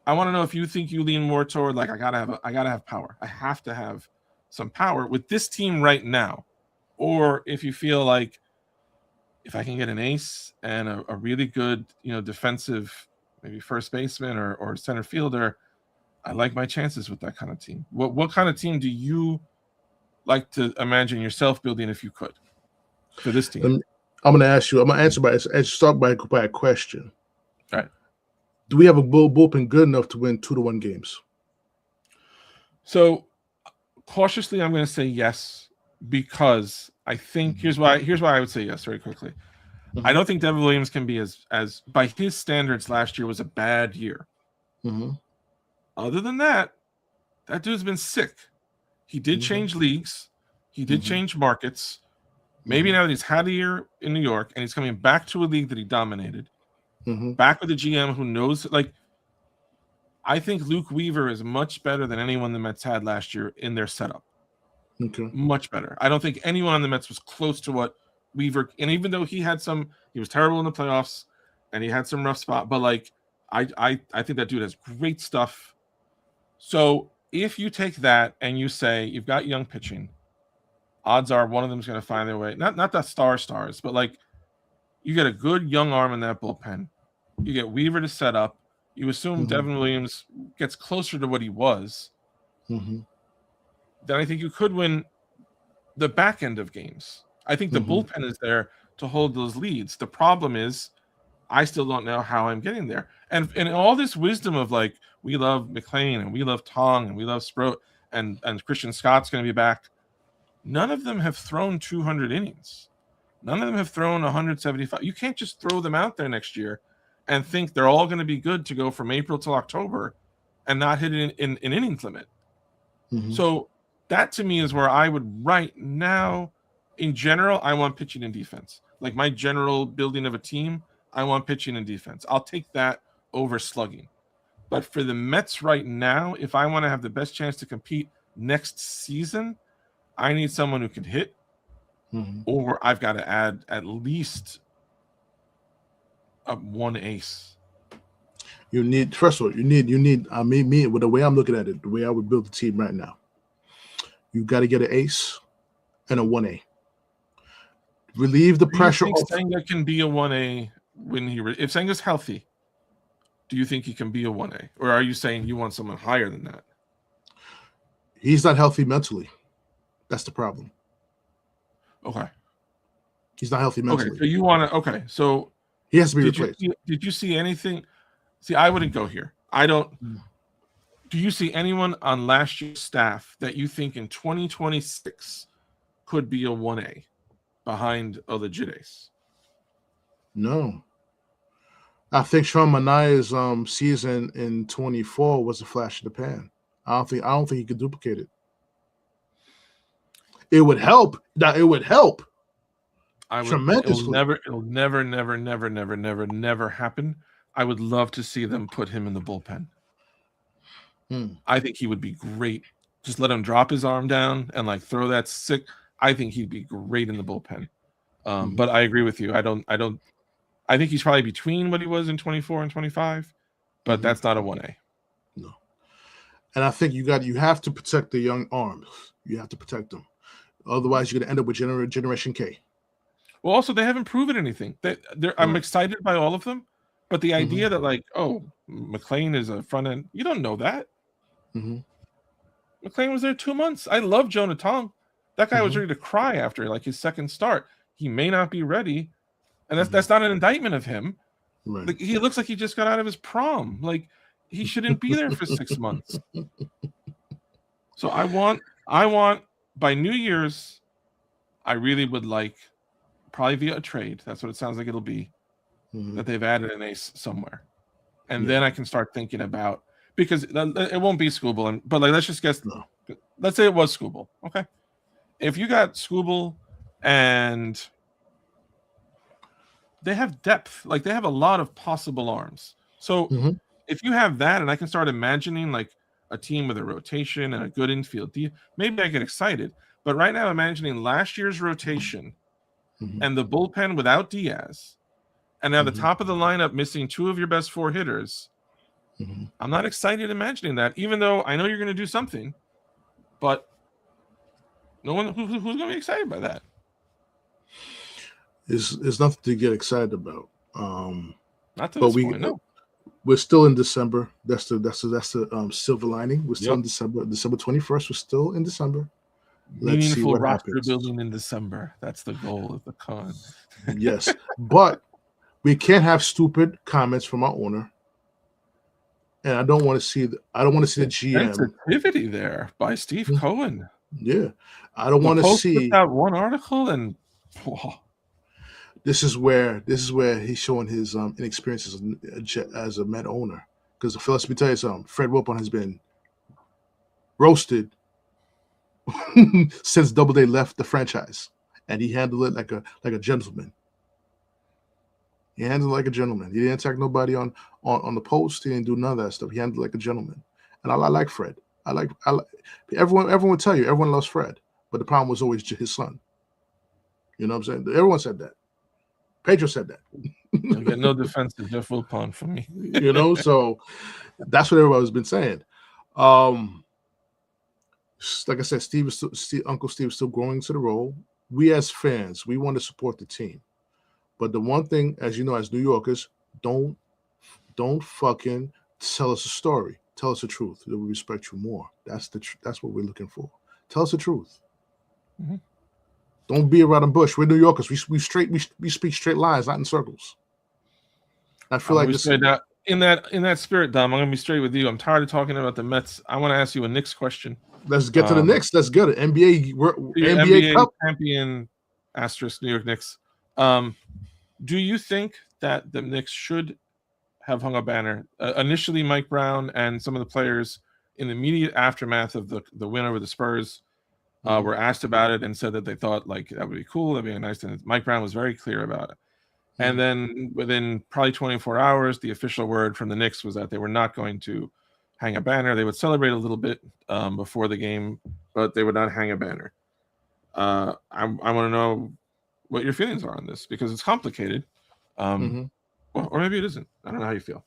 Speaker 2: I want to know if you think you lean more toward like I gotta have power. I have to have some power with this team right now. Or if you feel like if I can get an ace and a really good, you know, defensive, maybe first baseman or center fielder, I like my chances with that kind of team. What kind of team do you like to imagine yourself building if you could for this team?
Speaker 1: I'm going to ask you. I'm going to start by a question.
Speaker 2: All right.
Speaker 1: Do we have a bullpen good enough to win 2-1 games?
Speaker 2: So cautiously, I'm going to say yes, because I think here's why I would say yes very quickly. I don't think Devin Williams can be as by his standards last year was a bad year. Other than that dude's been sick. He did change leagues. He did change markets. Maybe now that he's had a year in New York and he's coming back to a league that he dominated, back with a GM who knows, like, I think Luke Weaver is much better than anyone the Mets had last year in their setup. Much better. I don't think anyone on the Mets was close to what Weaver, and even though he was terrible in the playoffs and he had some rough spot, but like I think that dude has great stuff. So if you take that and you say you've got young pitching, odds are one of them is going to find their way. Not the stars, but like you get a good young arm in that bullpen. You get Weaver to set up. You assume Devin Williams gets closer to what he was. Then I think you could win the back end of games. I think the bullpen is there to hold those leads. The problem is I still don't know how I'm getting there. And all this wisdom of like, we love McLean and we love Tong and we love Sproat and Christian Scott's going to be back. None of them have thrown 200 innings. None of them have thrown 175. You can't just throw them out there next year and think they're all going to be good to go from April till October and not hit an innings limit. So that to me is where I would right now, in general, I want pitching and defense. Like my general building of a team, I want pitching and defense. I'll take that over slugging. But for the Mets right now, if I want to have the best chance to compete next season, I need someone who can hit, or I've got to add at least one ace.
Speaker 1: You need, first of all, you need. I mean, me with the way I'm looking at it, the way I would build the team right now, you got to get an ace and a 1A. Relieve the pressure.
Speaker 2: Do you think Senga can be a 1A when if Senga's healthy? Do you think he can be a 1A, or are you saying you want someone higher than that?
Speaker 1: He's not healthy mentally. That's the problem.
Speaker 2: Okay.
Speaker 1: He's not healthy mentally.
Speaker 2: Okay, so you want to? Okay, so
Speaker 1: he has to be replaced.
Speaker 2: Did you see anything? See, I wouldn't go here. I don't. Do you see anyone on last year's staff that you think in 2026 could be a 1A behind a legit ace?
Speaker 1: No. I think Sean Manaya's season in 24 was a flash in the pan. I don't think he could duplicate it. It would help. It would help. Tremendously.
Speaker 2: It'll never happen. I would love to see them put him in the bullpen. I think he would be great. Just let him drop his arm down and like throw that sick. I think he'd be great in the bullpen. But I agree with you. I think he's probably between what he was in 24 and 25, but that's not a 1A.
Speaker 1: No. And I think you have to protect the young arms. You have to protect them. Otherwise, you're going to end up with Generation K.
Speaker 2: Well, also, they haven't proven anything. I'm excited by all of them, but the idea that, like, oh, McLean is a front end, you don't know that. McLean was there 2 months. I love Jonah Tong. That guy was ready to cry after like his second start. He may not be ready, and that's not an indictment of him.
Speaker 1: Right.
Speaker 2: Like, he looks like he just got out of his prom. Like, he shouldn't be there for 6 months. So I want by New Year's, I really would like, probably via a trade, that's what it sounds like it'll be, that they've added an ace somewhere. And then I can start thinking about, because it won't be Skubal, but like, let's just guess, let's say it was Skubal, okay? If you got Skubal and they have depth, like they have a lot of possible arms. So if you have that, and I can start imagining like a team with a rotation and a good infield, maybe I get excited. But right now, imagining last year's rotation and the bullpen without Diaz, and now the top of the lineup missing 2 of your best 4 hitters, I'm not excited imagining that, even though I know you're going to do something, but no one who's going to be excited by that.
Speaker 1: It's nothing to get excited about.
Speaker 2: Not to this point, no.
Speaker 1: We're still in December. That's the silver lining. We're still in December. December 21st. We're still in December. Let's see what
Speaker 2: roster
Speaker 1: happens.
Speaker 2: Building in December. That's the goal of the con.
Speaker 1: Yes, but we can't have stupid comments from our owner. And I don't want to see the GM
Speaker 2: sensitivity there by Steve Cohen.
Speaker 1: Yeah, I don't want to see
Speaker 2: that one article, and
Speaker 1: this is where he's showing his inexperience as a Met owner. Because let me tell you something, Fred Wilpon has been roasted since Doubleday left the franchise, and he handled it like a gentleman. He handled it like a gentleman. He didn't attack nobody on the post. He didn't do none of that stuff. He handled it like a gentleman. And I like Fred. I like everyone would tell you everyone loves Fred, but the problem was always his son. You know what I'm saying? Everyone said that. Pedro said that.
Speaker 2: You get no defense of Jeff Wilpon from me.
Speaker 1: You know, so that's what everybody's been saying. Like I said, Uncle Steve is still growing to the role. We as fans, we want to support the team. But the one thing, as you know, as New Yorkers, don't fucking tell us a story. Tell us the truth. That we respect you more. That's what we're looking for. Tell us the truth. Don't Don't be around the bush. We're New Yorkers. We speak straight lines, not in circles. I feel like this.
Speaker 2: In that spirit, Dom, I'm gonna be straight with you. I'm tired of talking about the Mets. I want to ask you a Knicks question.
Speaker 1: Let's get to the Knicks. Let's get it. NBA Cup
Speaker 2: champion, * New York Knicks. Do you think that the Knicks should have hung a banner? Initially, Mike Brown and some of the players in the immediate aftermath of the win over the Spurs were asked about it and said that they thought like that would be cool. That'd be a nice thing. Mike Brown was very clear about it. And then within probably 24 hours, the official word from the Knicks was that they were not going to hang a banner. They would celebrate a little bit before the game, but they would not hang a banner. I want to know what your feelings are on this because it's complicated. Or maybe it isn't. I don't know how you feel.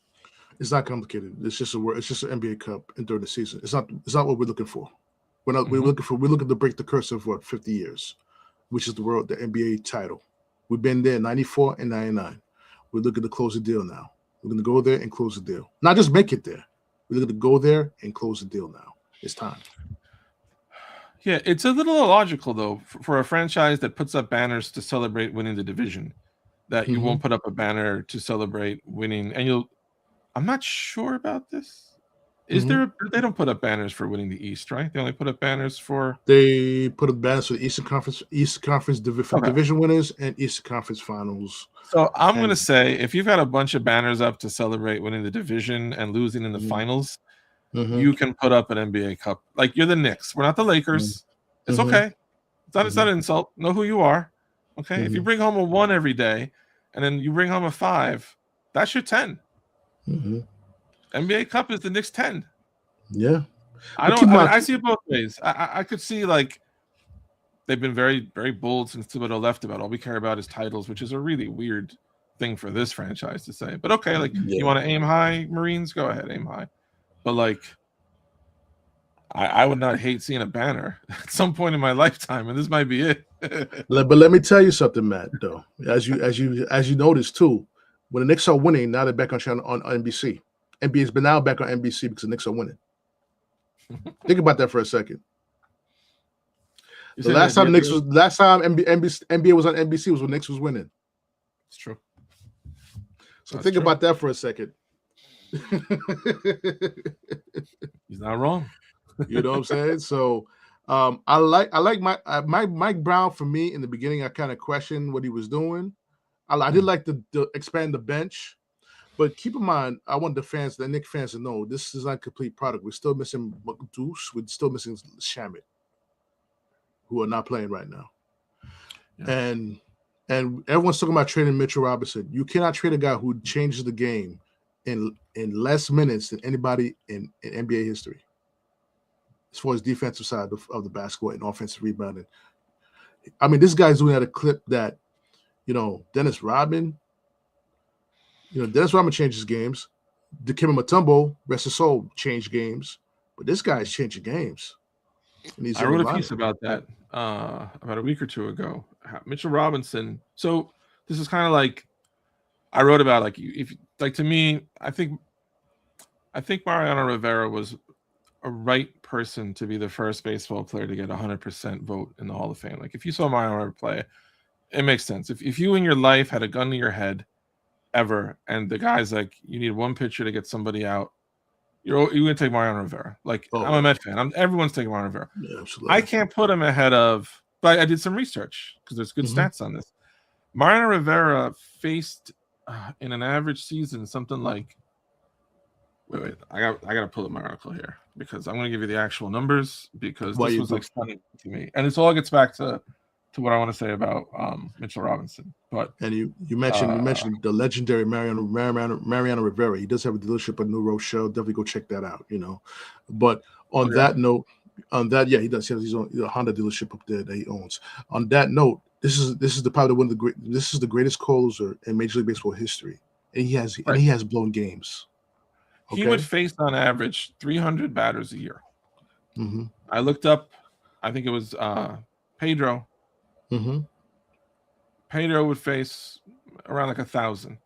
Speaker 1: It's not complicated. It's just It's just an NBA Cup during the season. It's not what we're looking for. We're looking to break the curse of 50 years, which is the NBA title. We've been there 94 and 99. We're looking to close the deal now. We're going to go there and close the deal. Not just make it there. We're looking to go there and close the deal now. It's time.
Speaker 2: Yeah, it's a little illogical, though, for a franchise that puts up banners to celebrate winning the division, that you won't put up a banner to celebrate winning. And I'm not sure about this. Is there? They don't put up banners for winning the East, right? They only put up banners for.
Speaker 1: They put up banners for the Eastern Conference division winners and Eastern Conference Finals.
Speaker 2: So I'm going to say, if you've got a bunch of banners up to celebrate winning the division and losing in the finals, you can put up an NBA Cup. Like you're the Knicks. We're not the Lakers. It's okay. It's not an insult. Know who you are. Okay. If you bring home a 1 every day, and then you bring home a 5, that's your 10. NBA Cup is the Knicks 10.
Speaker 1: Yeah.
Speaker 2: I see it both ways. I could see like they've been very, very bold since Thibodeau left about all we care about is titles, which is a really weird thing for this franchise to say. But okay, like you want to aim high, Marines, go ahead, aim high. But like I would not hate seeing a banner at some point in my lifetime, and this might be it.
Speaker 1: But let me tell you something, Matt, though. As you noticed too, when the Knicks are winning, now they're back on NBC. NBA's been now back on NBC because the Knicks are winning. Think about that for a second. The last time NBA was on NBC was when Knicks was winning.
Speaker 2: It's true.
Speaker 1: So think about that for a second.
Speaker 2: He's not wrong.
Speaker 1: You know what I'm saying? So I like Mike Brown. For me, in the beginning, I kind of questioned what he was doing. I did like to expand the bench. But keep in mind, I want the Knicks fans to know this is not a complete product. We're still missing Deuce. We're still missing Shamit, who are not playing right now. Yeah. And everyone's talking about trading Mitchell Robinson. You cannot trade a guy who changes the game in less minutes than anybody in NBA history, as far as defensive side of the basketball and offensive rebounding. I mean, this guy's doing at a clip that, Dennis Rodman changes games. Dikembe Mutombo, rest his soul, changed games. But this guy's changing games.
Speaker 2: I wrote a piece about that about a week or two ago. Mitchell Robinson. So this is kind of like I wrote about to me, I think Mariano Rivera was a right person to be the first baseball player to get 100% vote in the Hall of Fame. Like if you saw Mariano Rivera play, it makes sense. If you in your life had a gun to your head ever, and the guy's like, you need one pitcher to get somebody out, you're gonna take Mariano Rivera. Like I'm a Met fan. Everyone's taking Mariano Rivera.
Speaker 1: Yeah, absolutely.
Speaker 2: I can't put him ahead of, but I did some research because there's good stats on this. Mariano Rivera faced in an average season something like. Wait, I gotta pull up my article here because I'm gonna give you the actual numbers because this was like stunning to me, and this all gets back to what I want to say about Mitchell Robinson. But
Speaker 1: you mentioned the legendary Mariano Rivera. He does have a dealership at New Rochelle. Definitely go check that out. But on that note, he does. He has his own Honda dealership up there that he owns. On that note, this is the greatest closer in Major League Baseball history, and he has blown games. Okay?
Speaker 2: He would face on average 300 batters a year. I looked up. I think it was Pedro. Pedro would face around like 1,000.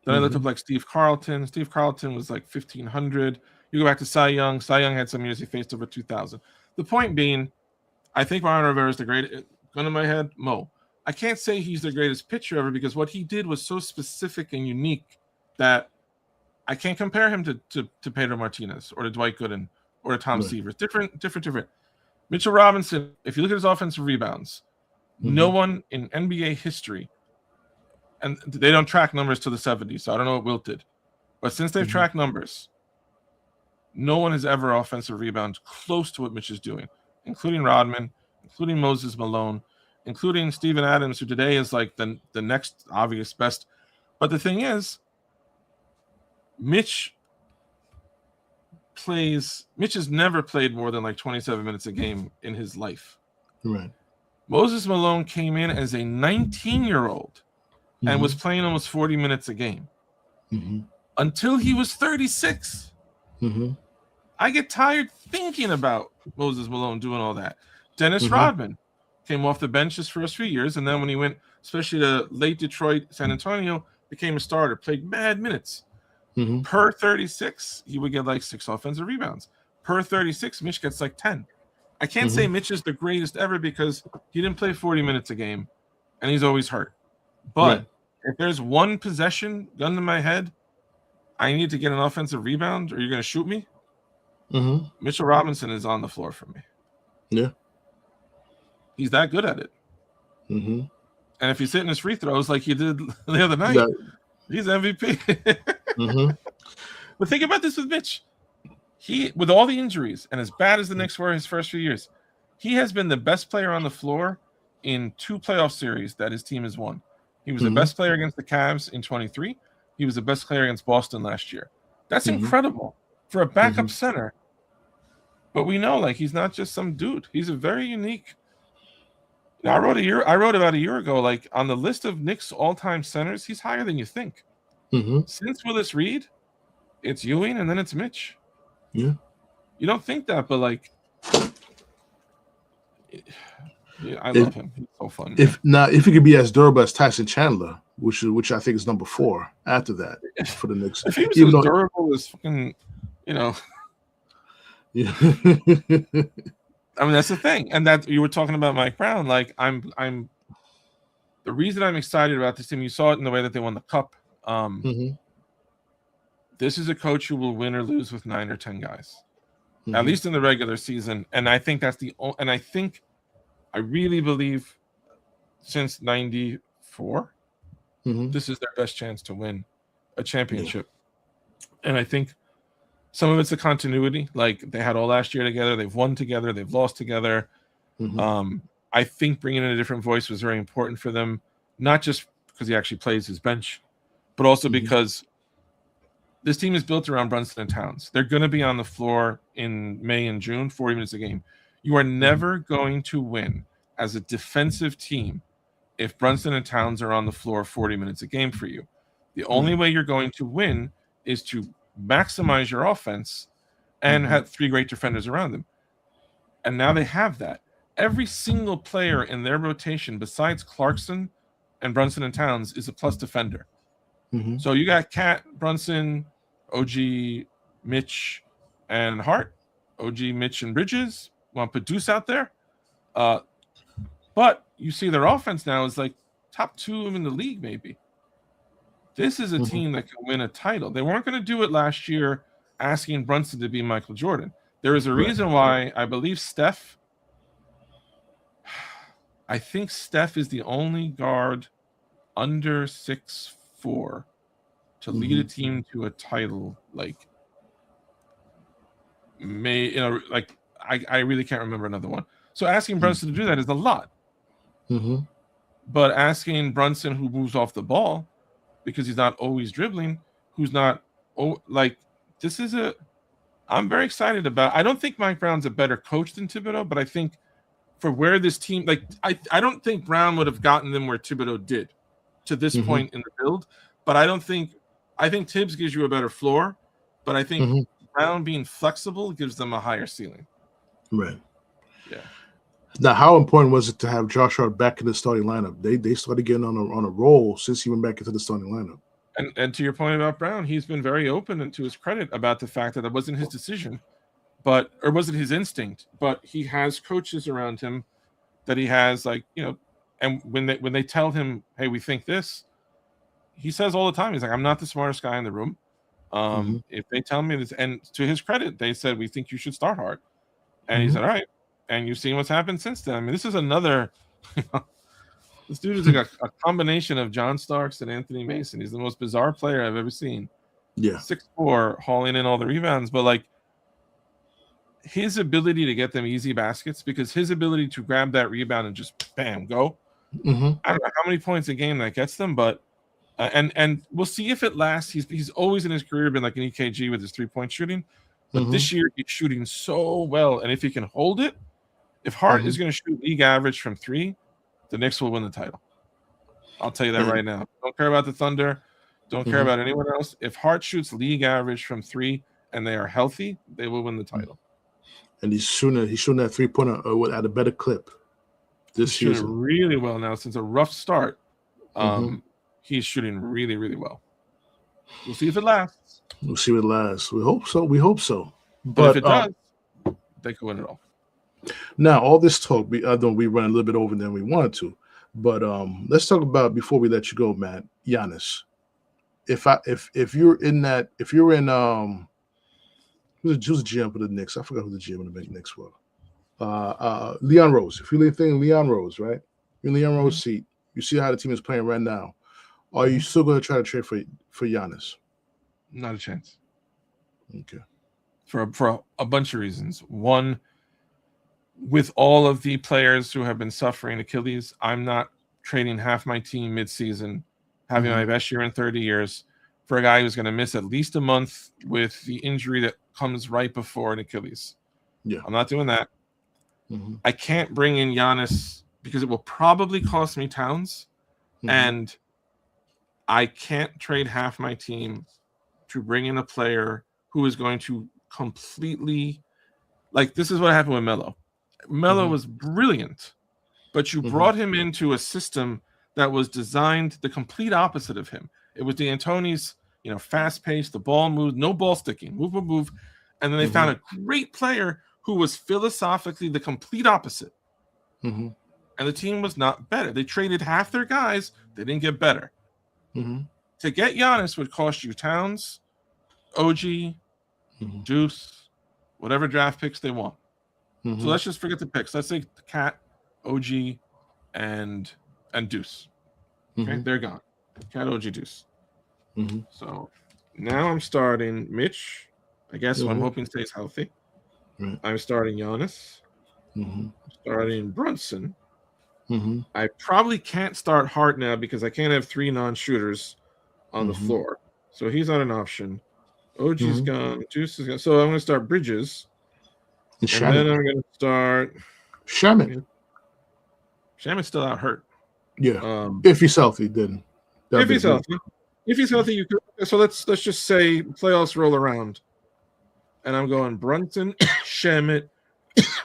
Speaker 2: Then I looked up like Steve Carlton. Steve Carlton was like 1,500. You go back to Cy Young. Cy Young had some years he faced over 2,000. The point being, I think Mariano Rivera is the greatest. gun in my head, Mo. I can't say he's the greatest pitcher ever because what he did was so specific and unique that I can't compare him to Pedro Martinez or to Dwight Gooden or to Tom Seaver. Different. Mitchell Robinson, if you look at his offensive rebounds, no one in NBA history, and they don't track numbers to the 70s, so I don't know what Wilt did, but since they've tracked numbers, no one has ever offensive rebound close to what Mitch is doing, including Rodman, including Moses Malone, including Steven Adams, who today is like the next obvious best. But the thing is, Mitch has never played more than like 27 minutes a game in his life.
Speaker 1: Right.
Speaker 2: Moses Malone came in as a 19-year-old and was playing almost 40 minutes a game until he was 36. I get tired thinking about Moses Malone doing all that. Dennis Rodman came off the bench his first few years, and then when he went, especially to late Detroit, San Antonio, became a starter, played mad minutes. Per 36, he would get like 6 offensive rebounds. Per 36, Mitch gets like 10. I can't say Mitch is the greatest ever because he didn't play 40 minutes a game, and he's always hurt. But if there's one possession, gun to my head, I need to get an offensive rebound or you're going to shoot me, Mitchell Robinson is on the floor for me.
Speaker 1: Yeah.
Speaker 2: He's that good at it. And if he's hitting his free throws like he did the other night, he's MVP. But think about this with Mitch. He, with all the injuries and as bad as the Knicks were his first few years, he has been the best player on the floor in 2 playoff series that his team has won. He was the best player against the Cavs in 23. He was the best player against Boston last year. That's incredible for a backup center. But we know, like, he's not just some dude. He's a very unique. Now, I wrote about a year ago, like, on the list of Knicks all-time centers, he's higher than you think. Since Willis Reed, it's Ewing and then it's Mitch.
Speaker 1: Yeah.
Speaker 2: You don't think that, but like, I love him. He's so fun.
Speaker 1: If he could be as durable as Tyson Chandler, which I think is number 4 after that for the Knicks.
Speaker 2: If he was as durable as fucking,
Speaker 1: Yeah.
Speaker 2: I mean, that's the thing. And that you were talking about Mike Brown. Like, I'm the reason I'm excited about this team, you saw it in the way that they won the cup. This is a coach who will win or lose with 9 or 10 guys, at least in the regular season. And I think that's I really believe since 94, this is their best chance to win a championship. And I think some of it's the continuity. Like, they had all last year together. They've won together. They've lost together. I think bringing in a different voice was very important for them, not just because he actually plays his bench, but also because this team is built around Brunson and Towns. They're going to be on the floor in May and June, 40 minutes a game. You are never going to win as a defensive team if Brunson and Towns are on the floor 40 minutes a game for you. The only way you're going to win is to maximize your offense and have 3 great defenders around them. And now they have that. Every single player in their rotation besides Clarkson and Brunson and Towns is a plus defender. So you got Cat, Brunson, OG, Mitch, and Hart. OG, Mitch, and Bridges. Want to put Deuce out there? But you see their offense now is like top 2 in the league, maybe. This is a team that can win a title. They weren't going to do it last year asking Brunson to be Michael Jordan. There is a reason why I believe Steph is the only guard under 6'4" to lead a team to a title. Like, I really can't remember another one. So asking Brunson to do that is a lot. But asking Brunson, who moves off the ball because he's not always dribbling, I'm very excited about. I don't think Mike Brown's a better coach than Thibodeau, but I think for where this team, I don't think Brown would have gotten them where Thibodeau did to this point in the build. But I think Tibbs gives you a better floor, but I think Brown being flexible gives them a higher ceiling.
Speaker 1: Right.
Speaker 2: Yeah.
Speaker 1: Now, how important was it to have Josh Hart back in the starting lineup? They started getting on a roll since he went back into the starting lineup.
Speaker 2: And to your point about Brown, he's been very open, and to his credit, about the fact that it wasn't his decision, or wasn't his instinct, but he has coaches around him that he has, like, and when they tell him, hey, we think this, he says all the time, he's like, I'm not the smartest guy in the room. If they tell me this, and to his credit, they said, we think you should start Hart. And he said, all right. And you've seen what's happened since then. I mean, this is another, this dude is like a combination of John Starks and Anthony Mason. He's the most bizarre player I've ever seen.
Speaker 1: Yeah.
Speaker 2: 6'4", hauling in all the rebounds, but like his ability to get them easy baskets, because his ability to grab that rebound and just bam, go. I don't know how many points a game that gets them, but and we'll see if it lasts. He's always in his career been like an EKG with his 3-point shooting, but this year he's shooting so well, and if he can hold it, if Hart is going to shoot league average from 3, the Knicks will win the title. I'll tell you that right now. Don't care about the Thunder. Don't care about anyone else. If Hart shoots league average from 3 and they are healthy, they will win the title.
Speaker 1: And he's shooting that 3-pointer at a better clip this season.
Speaker 2: Shooting really well now since a rough start. He's shooting really, really well. We'll see if it lasts.
Speaker 1: We'll see if it lasts. We hope so.
Speaker 2: But if it does, they could win it all.
Speaker 1: Now, all this talk, we run a little bit over than we wanted to. But let's talk about, before we let you go, Matt, Giannis. If you're in who's the GM for the Knicks? I forgot who the GM of the Knicks was. Leon Rose. If you're thinking Leon Rose, right? You're in Leon Rose seat. You see how the team is playing right now. Are you still going to try to trade for Giannis?
Speaker 2: Not a chance.
Speaker 1: Okay.
Speaker 2: For a bunch of reasons. One, with all of the players who have been suffering Achilles, I'm not trading half my team mid-season, having my best year in 30 years, for a guy who's going to miss at least a month with the injury that comes right before an Achilles.
Speaker 1: Yeah.
Speaker 2: I'm not doing that. I can't bring in Giannis because it will probably cost me Towns, and I can't trade half my team to bring in a player who is going to completely, like, this is what happened with Melo. Melo was brilliant, but you brought him into a system that was designed the complete opposite of him. It was D'Antoni's, fast paced, the ball moved, no ball sticking, move. And then they found a great player who was philosophically the complete opposite. And the team was not better. They traded half their guys. They didn't get better. To get Giannis would cost you Towns, OG, Deuce, whatever draft picks they want. So let's just forget the picks. Let's say Cat, OG, and Deuce. Okay, they're gone. Cat, OG, Deuce. So now I'm starting Mitch, I guess, who I'm hoping stays healthy. I'm starting Giannis. Starting Brunson. I probably can't start Hart now because I can't have 3 non-shooters on the floor. So he's not an option. OG's gone. Juice is gone. So I'm going to start Bridges. And then I'm going to start
Speaker 1: Shaman.
Speaker 2: Shaman's still out hurt.
Speaker 1: Yeah. If he's healthy, then.
Speaker 2: If he's healthy, you could. So let's just say playoffs roll around, and I'm going Brunson, Shamet,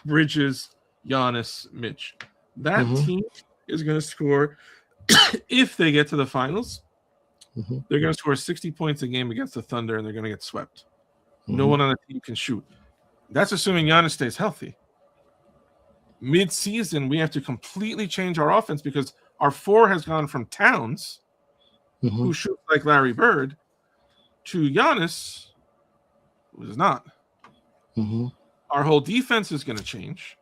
Speaker 2: Bridges, Giannis, Mitch. That team is going to score, if they get to the finals, they're going to score 60 points a game against the Thunder, and they're going to get swept. No one on the team can shoot. That's assuming Giannis stays healthy. Mid-season, we have to completely change our offense because our 4 has gone from Towns, who shoots like Larry Bird, to Giannis, who is not. Our whole defense is going to change.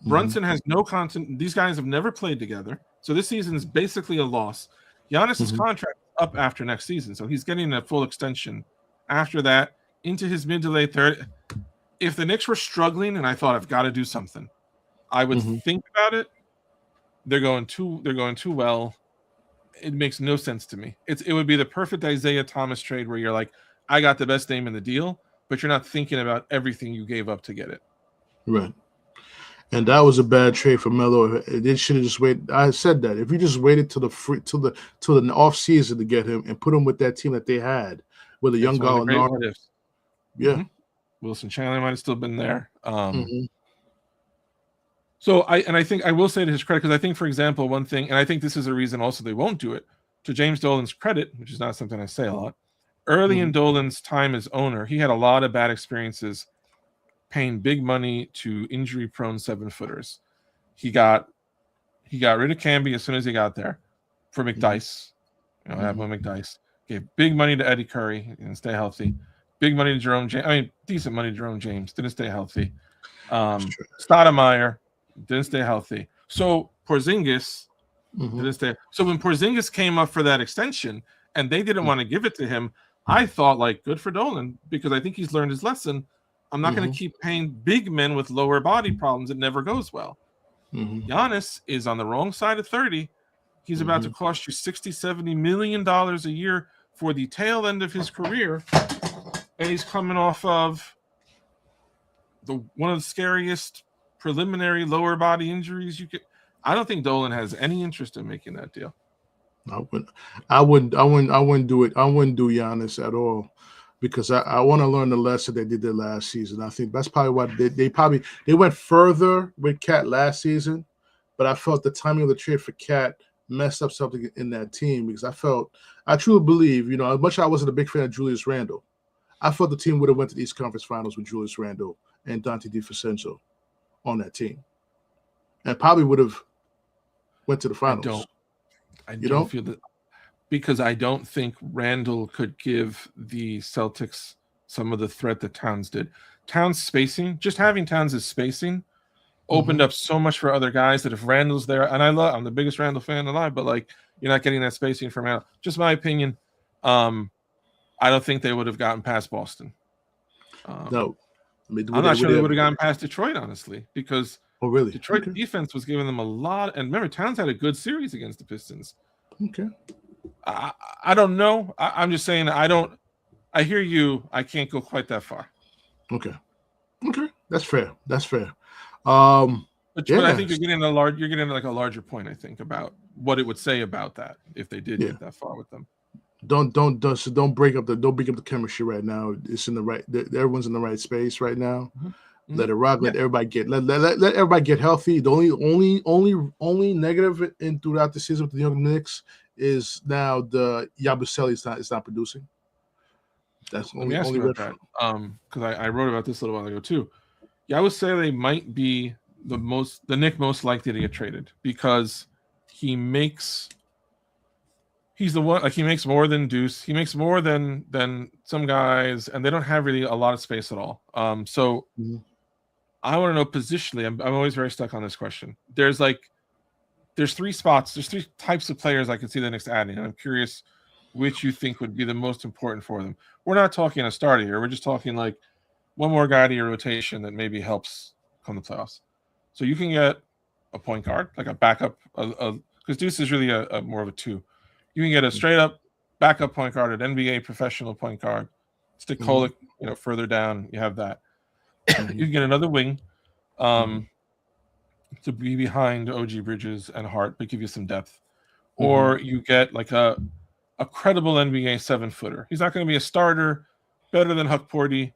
Speaker 2: Brunson has no content. These guys have never played together. So this season is basically a loss. Giannis's contract is up after next season, so he's getting a full extension after that into his mid to late third. If the Knicks were struggling and I thought I've got to do something, I would think about it. They're going too well. It makes no sense to me. It would be the perfect Isaiah Thomas trade where you're like, I got the best name in the deal, but you're not thinking about everything you gave up to get it.
Speaker 1: Right. And that was a bad trade for Melo. They should have just waited. I said that if you just waited till the off season to get him and put him with that team that they had with a young guy. Yeah.
Speaker 2: Wilson Chandler might have still been there. So I think I will say to his credit, because I think, for example, one thing, and I think this is a reason also they won't do it, to James Dolan's credit, which is not something I say a lot, early in Dolan's time as owner, he had a lot of bad experiences paying big money to injury-prone 7-footers. He got rid of Camby as soon as he got there for McDice. You know, Admiral McDice. Gave big money to Eddie Curry and stay healthy. Big money to Jerome James. I mean, decent money to Jerome James. Didn't stay healthy. Stoudemire didn't stay healthy. So Porzingis didn't stay. So when Porzingis came up for that extension and they didn't want to give it to him, I thought, like, good for Dolan, because I think he's learned his lesson. I'm not going to keep paying big men with lower body problems. It never goes well. Giannis is on the wrong side of 30. He's about to cost you $60-70 million a year for the tail end of his career, and he's coming off of one of the scariest preliminary lower body injuries you could. I don't think Dolan has any interest in making that deal.
Speaker 1: I wouldn't do it. I wouldn't do Giannis at all, because I want to learn the lesson they did their last season. I think that's probably why they went further with Cat last season, but I felt the timing of the trade for Cat messed up something in that team, because I truly believe, you know, as much as I wasn't a big fan of Julius Randle, I felt the team would have went to the East Conference Finals with Julius Randle and Dante DiVincenzo on that team, and probably would have went to the finals.
Speaker 2: I don't feel that, because I don't think Randle could give the Celtics some of the threat that Towns did. Towns spacing, just having Towns' spacing opened up so much for other guys that if Randle's there, and I'm the biggest Randle fan alive, but like, you're not getting that spacing from Randle. Just my opinion. I don't think they would have gotten past Boston.
Speaker 1: No.
Speaker 2: I'm not sure they would have gotten past Detroit, honestly, because
Speaker 1: really?
Speaker 2: Detroit defense was giving them a lot. And remember, Towns had a good series against the Pistons.
Speaker 1: Okay.
Speaker 2: I don't know. I'm just saying I hear you. I can't go quite that far.
Speaker 1: Okay. That's fair.
Speaker 2: But I think you're getting like a larger point, I think, about what it would say about that if they did get that far with them.
Speaker 1: Don't break up the chemistry right now. It's in the right. Everyone's in the right space right now. Let it rock. Let everybody let everybody get healthy. The only negative throughout the season with the New York Knicks is now the Yabusele is not producing. That's
Speaker 2: Let me ask you about that. Because I wrote about this a little while ago too. Yabusele might be the Knick most likely to get traded, because he's the one, like, he makes more than Deuce. He makes more than some guys, and they don't have really a lot of space at all. So I want to know positionally. I'm always very stuck on this question. There's three spots. There's three types of players I can see the Knicks adding, and I'm curious which you think would be the most important for them. We're not talking a starter here. We're just talking like one more guy to your rotation that maybe helps come the playoffs. So you can get a point guard, like a backup, because Deuce is really a more of a two. You can get a straight up backup point guard, an NBA professional point guard. Stick Kolek, further down. You have that. You can get another wing to be behind OG Bridges and Hart, but give you some depth. Or you get like a credible NBA 7-footer. He's not going to be a starter, better than Huck Porty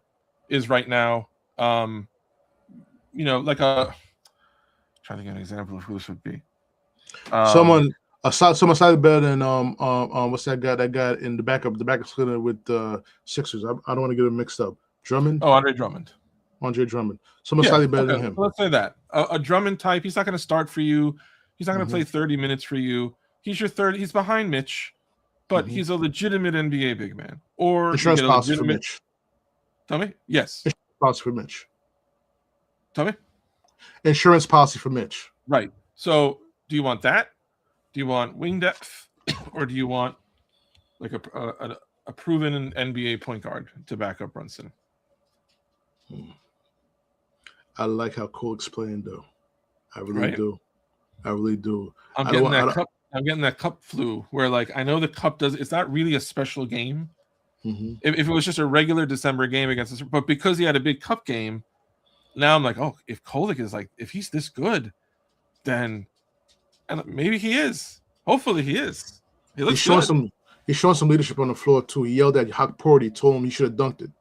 Speaker 2: is right now. Like trying to get an example of who this would be.
Speaker 1: Someone slightly better than what's that guy? That guy in the backup splitter with the Sixers. I don't want to get him mixed up. Drummond.
Speaker 2: Oh, Andre Drummond.
Speaker 1: Someone slightly better than him.
Speaker 2: Let's say that a Drummond type. He's not going to start for you. He's not going to play 30 minutes for you. He's your third. He's behind Mitch, but he's a legitimate NBA big man. Or
Speaker 1: insurance policy for Mitch.
Speaker 2: Tell me. Yes.
Speaker 1: Insurance policy for Mitch.
Speaker 2: Tell me.
Speaker 1: Insurance policy for Mitch.
Speaker 2: Right. So, do you want that? Do you want wing depth, or do you want like a proven NBA point guard to back up Brunson?
Speaker 1: I like how Kolek's playing, though. I really do.
Speaker 2: I'm getting that cup flu where, like, I know the cup it's not really a special game. If it was just a regular December game against us, but because he had a big cup game, now I'm like, oh, if Kolek is like, if he's this good, then, and maybe he is. Hopefully he is. He's showing
Speaker 1: some leadership on the floor too. He yelled at Huck Porty, told him he should have dunked it.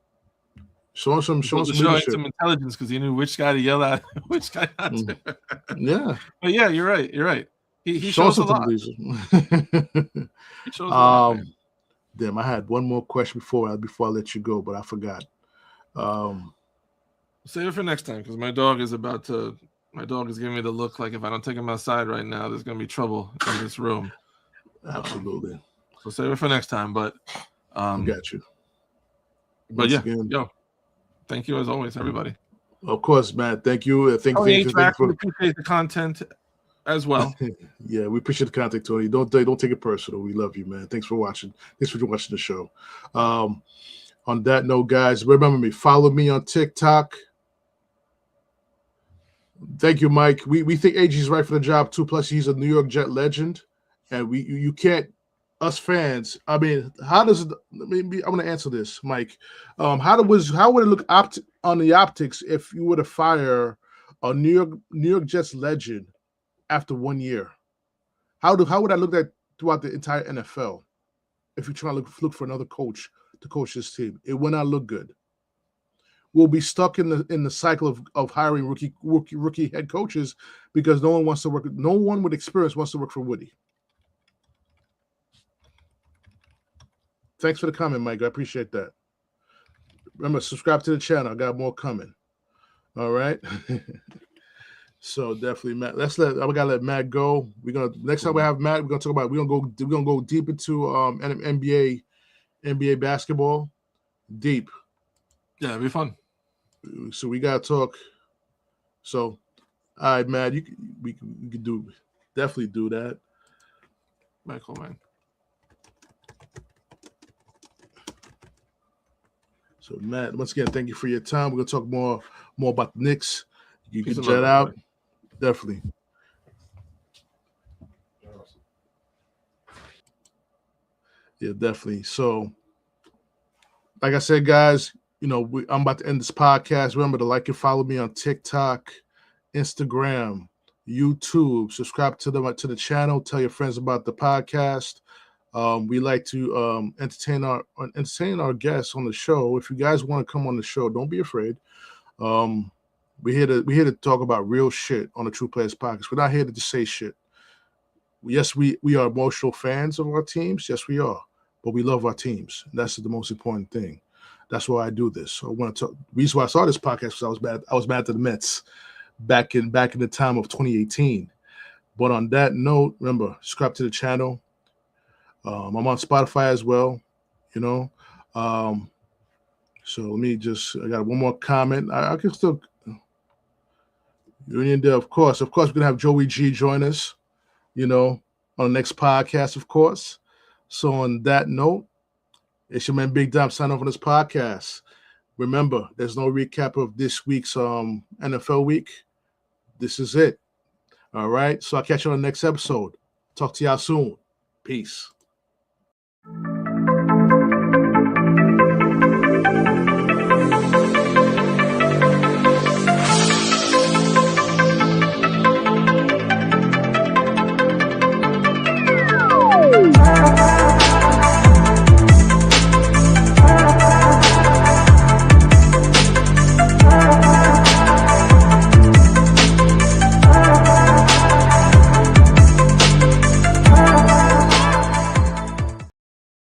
Speaker 1: Showing some leadership.
Speaker 2: Some intelligence, because he knew which guy to yell at, which guy not to.
Speaker 1: Yeah.
Speaker 2: But yeah, you're right. He shows a lot. He shows a lot.
Speaker 1: Damn, I had one more question before I let you go, but I forgot.
Speaker 2: Save it for next time, because my dog is about to My dog is giving me the look like if I don't take him outside right now, there's going to be trouble in this room.
Speaker 1: Absolutely.
Speaker 2: So save it for next time. But
Speaker 1: I got you.
Speaker 2: But yeah, thank you as always, everybody.
Speaker 1: Of course, man. Thank you. Thank you
Speaker 2: for appreciate the content as well.
Speaker 1: Yeah, we appreciate the content, Tony. Don't take it personal. We love you, man. Thanks for watching. Thanks for watching the show. On that note, guys, remember me. Follow me on TikTok. Thank you, Mike. We think AG is right for the job too. Plus, he's a New York Jet legend, and you can't. Us fans, I mean, how does it? Maybe I'm going to answer this, Mike. How would it look on the optics if you were to fire a New York Jets legend after 1 year? How would that look like throughout the entire NFL? If you're trying to look for another coach to coach this team, it will not look good. We'll be stuck in the cycle of hiring rookie head coaches because no one wants to work. No one with experience wants to work for Woody. Thanks for the comment, Mike. I appreciate that. Remember, subscribe to the channel. I got more coming. All right. So definitely, Matt. I gotta let Matt go. Next time we have Matt, we're gonna go deep into NBA basketball. Deep.
Speaker 2: Yeah, it'll be fun.
Speaker 1: So we gotta talk. So, all right, Matt. We can definitely do that.
Speaker 2: Michael, man.
Speaker 1: So, Matt, once again, thank you for your time. We're gonna talk more about the Knicks. You can jet out. Right. Definitely. Yeah, definitely. So, like I said, guys, I'm about to end this podcast. Remember to like and follow me on TikTok, Instagram, YouTube. Subscribe to the channel. Tell your friends about the podcast. We like to entertain our guests on the show. If you guys want to come on the show, don't be afraid. We're here to talk about real shit on the True Players Podcast. We're not here to just say shit. Yes, we are emotional fans of our teams. Yes, we are. But we love our teams. That's the most important thing. That's why I do this. So I want to talk. The reason why I started this podcast was I was mad at the Mets back in the time of 2018. But on that note, remember, subscribe to the channel. I'm on Spotify as well, So let me I got one more comment. I can still Union Day, of course. We're gonna have Joey G join us, on the next podcast, of course. So on that note, it's your man Big Dom signing off on this podcast. Remember, there's no recap of this week's NFL week. This is it. All right. So I'll catch you on the next episode. Talk to y'all soon. Peace.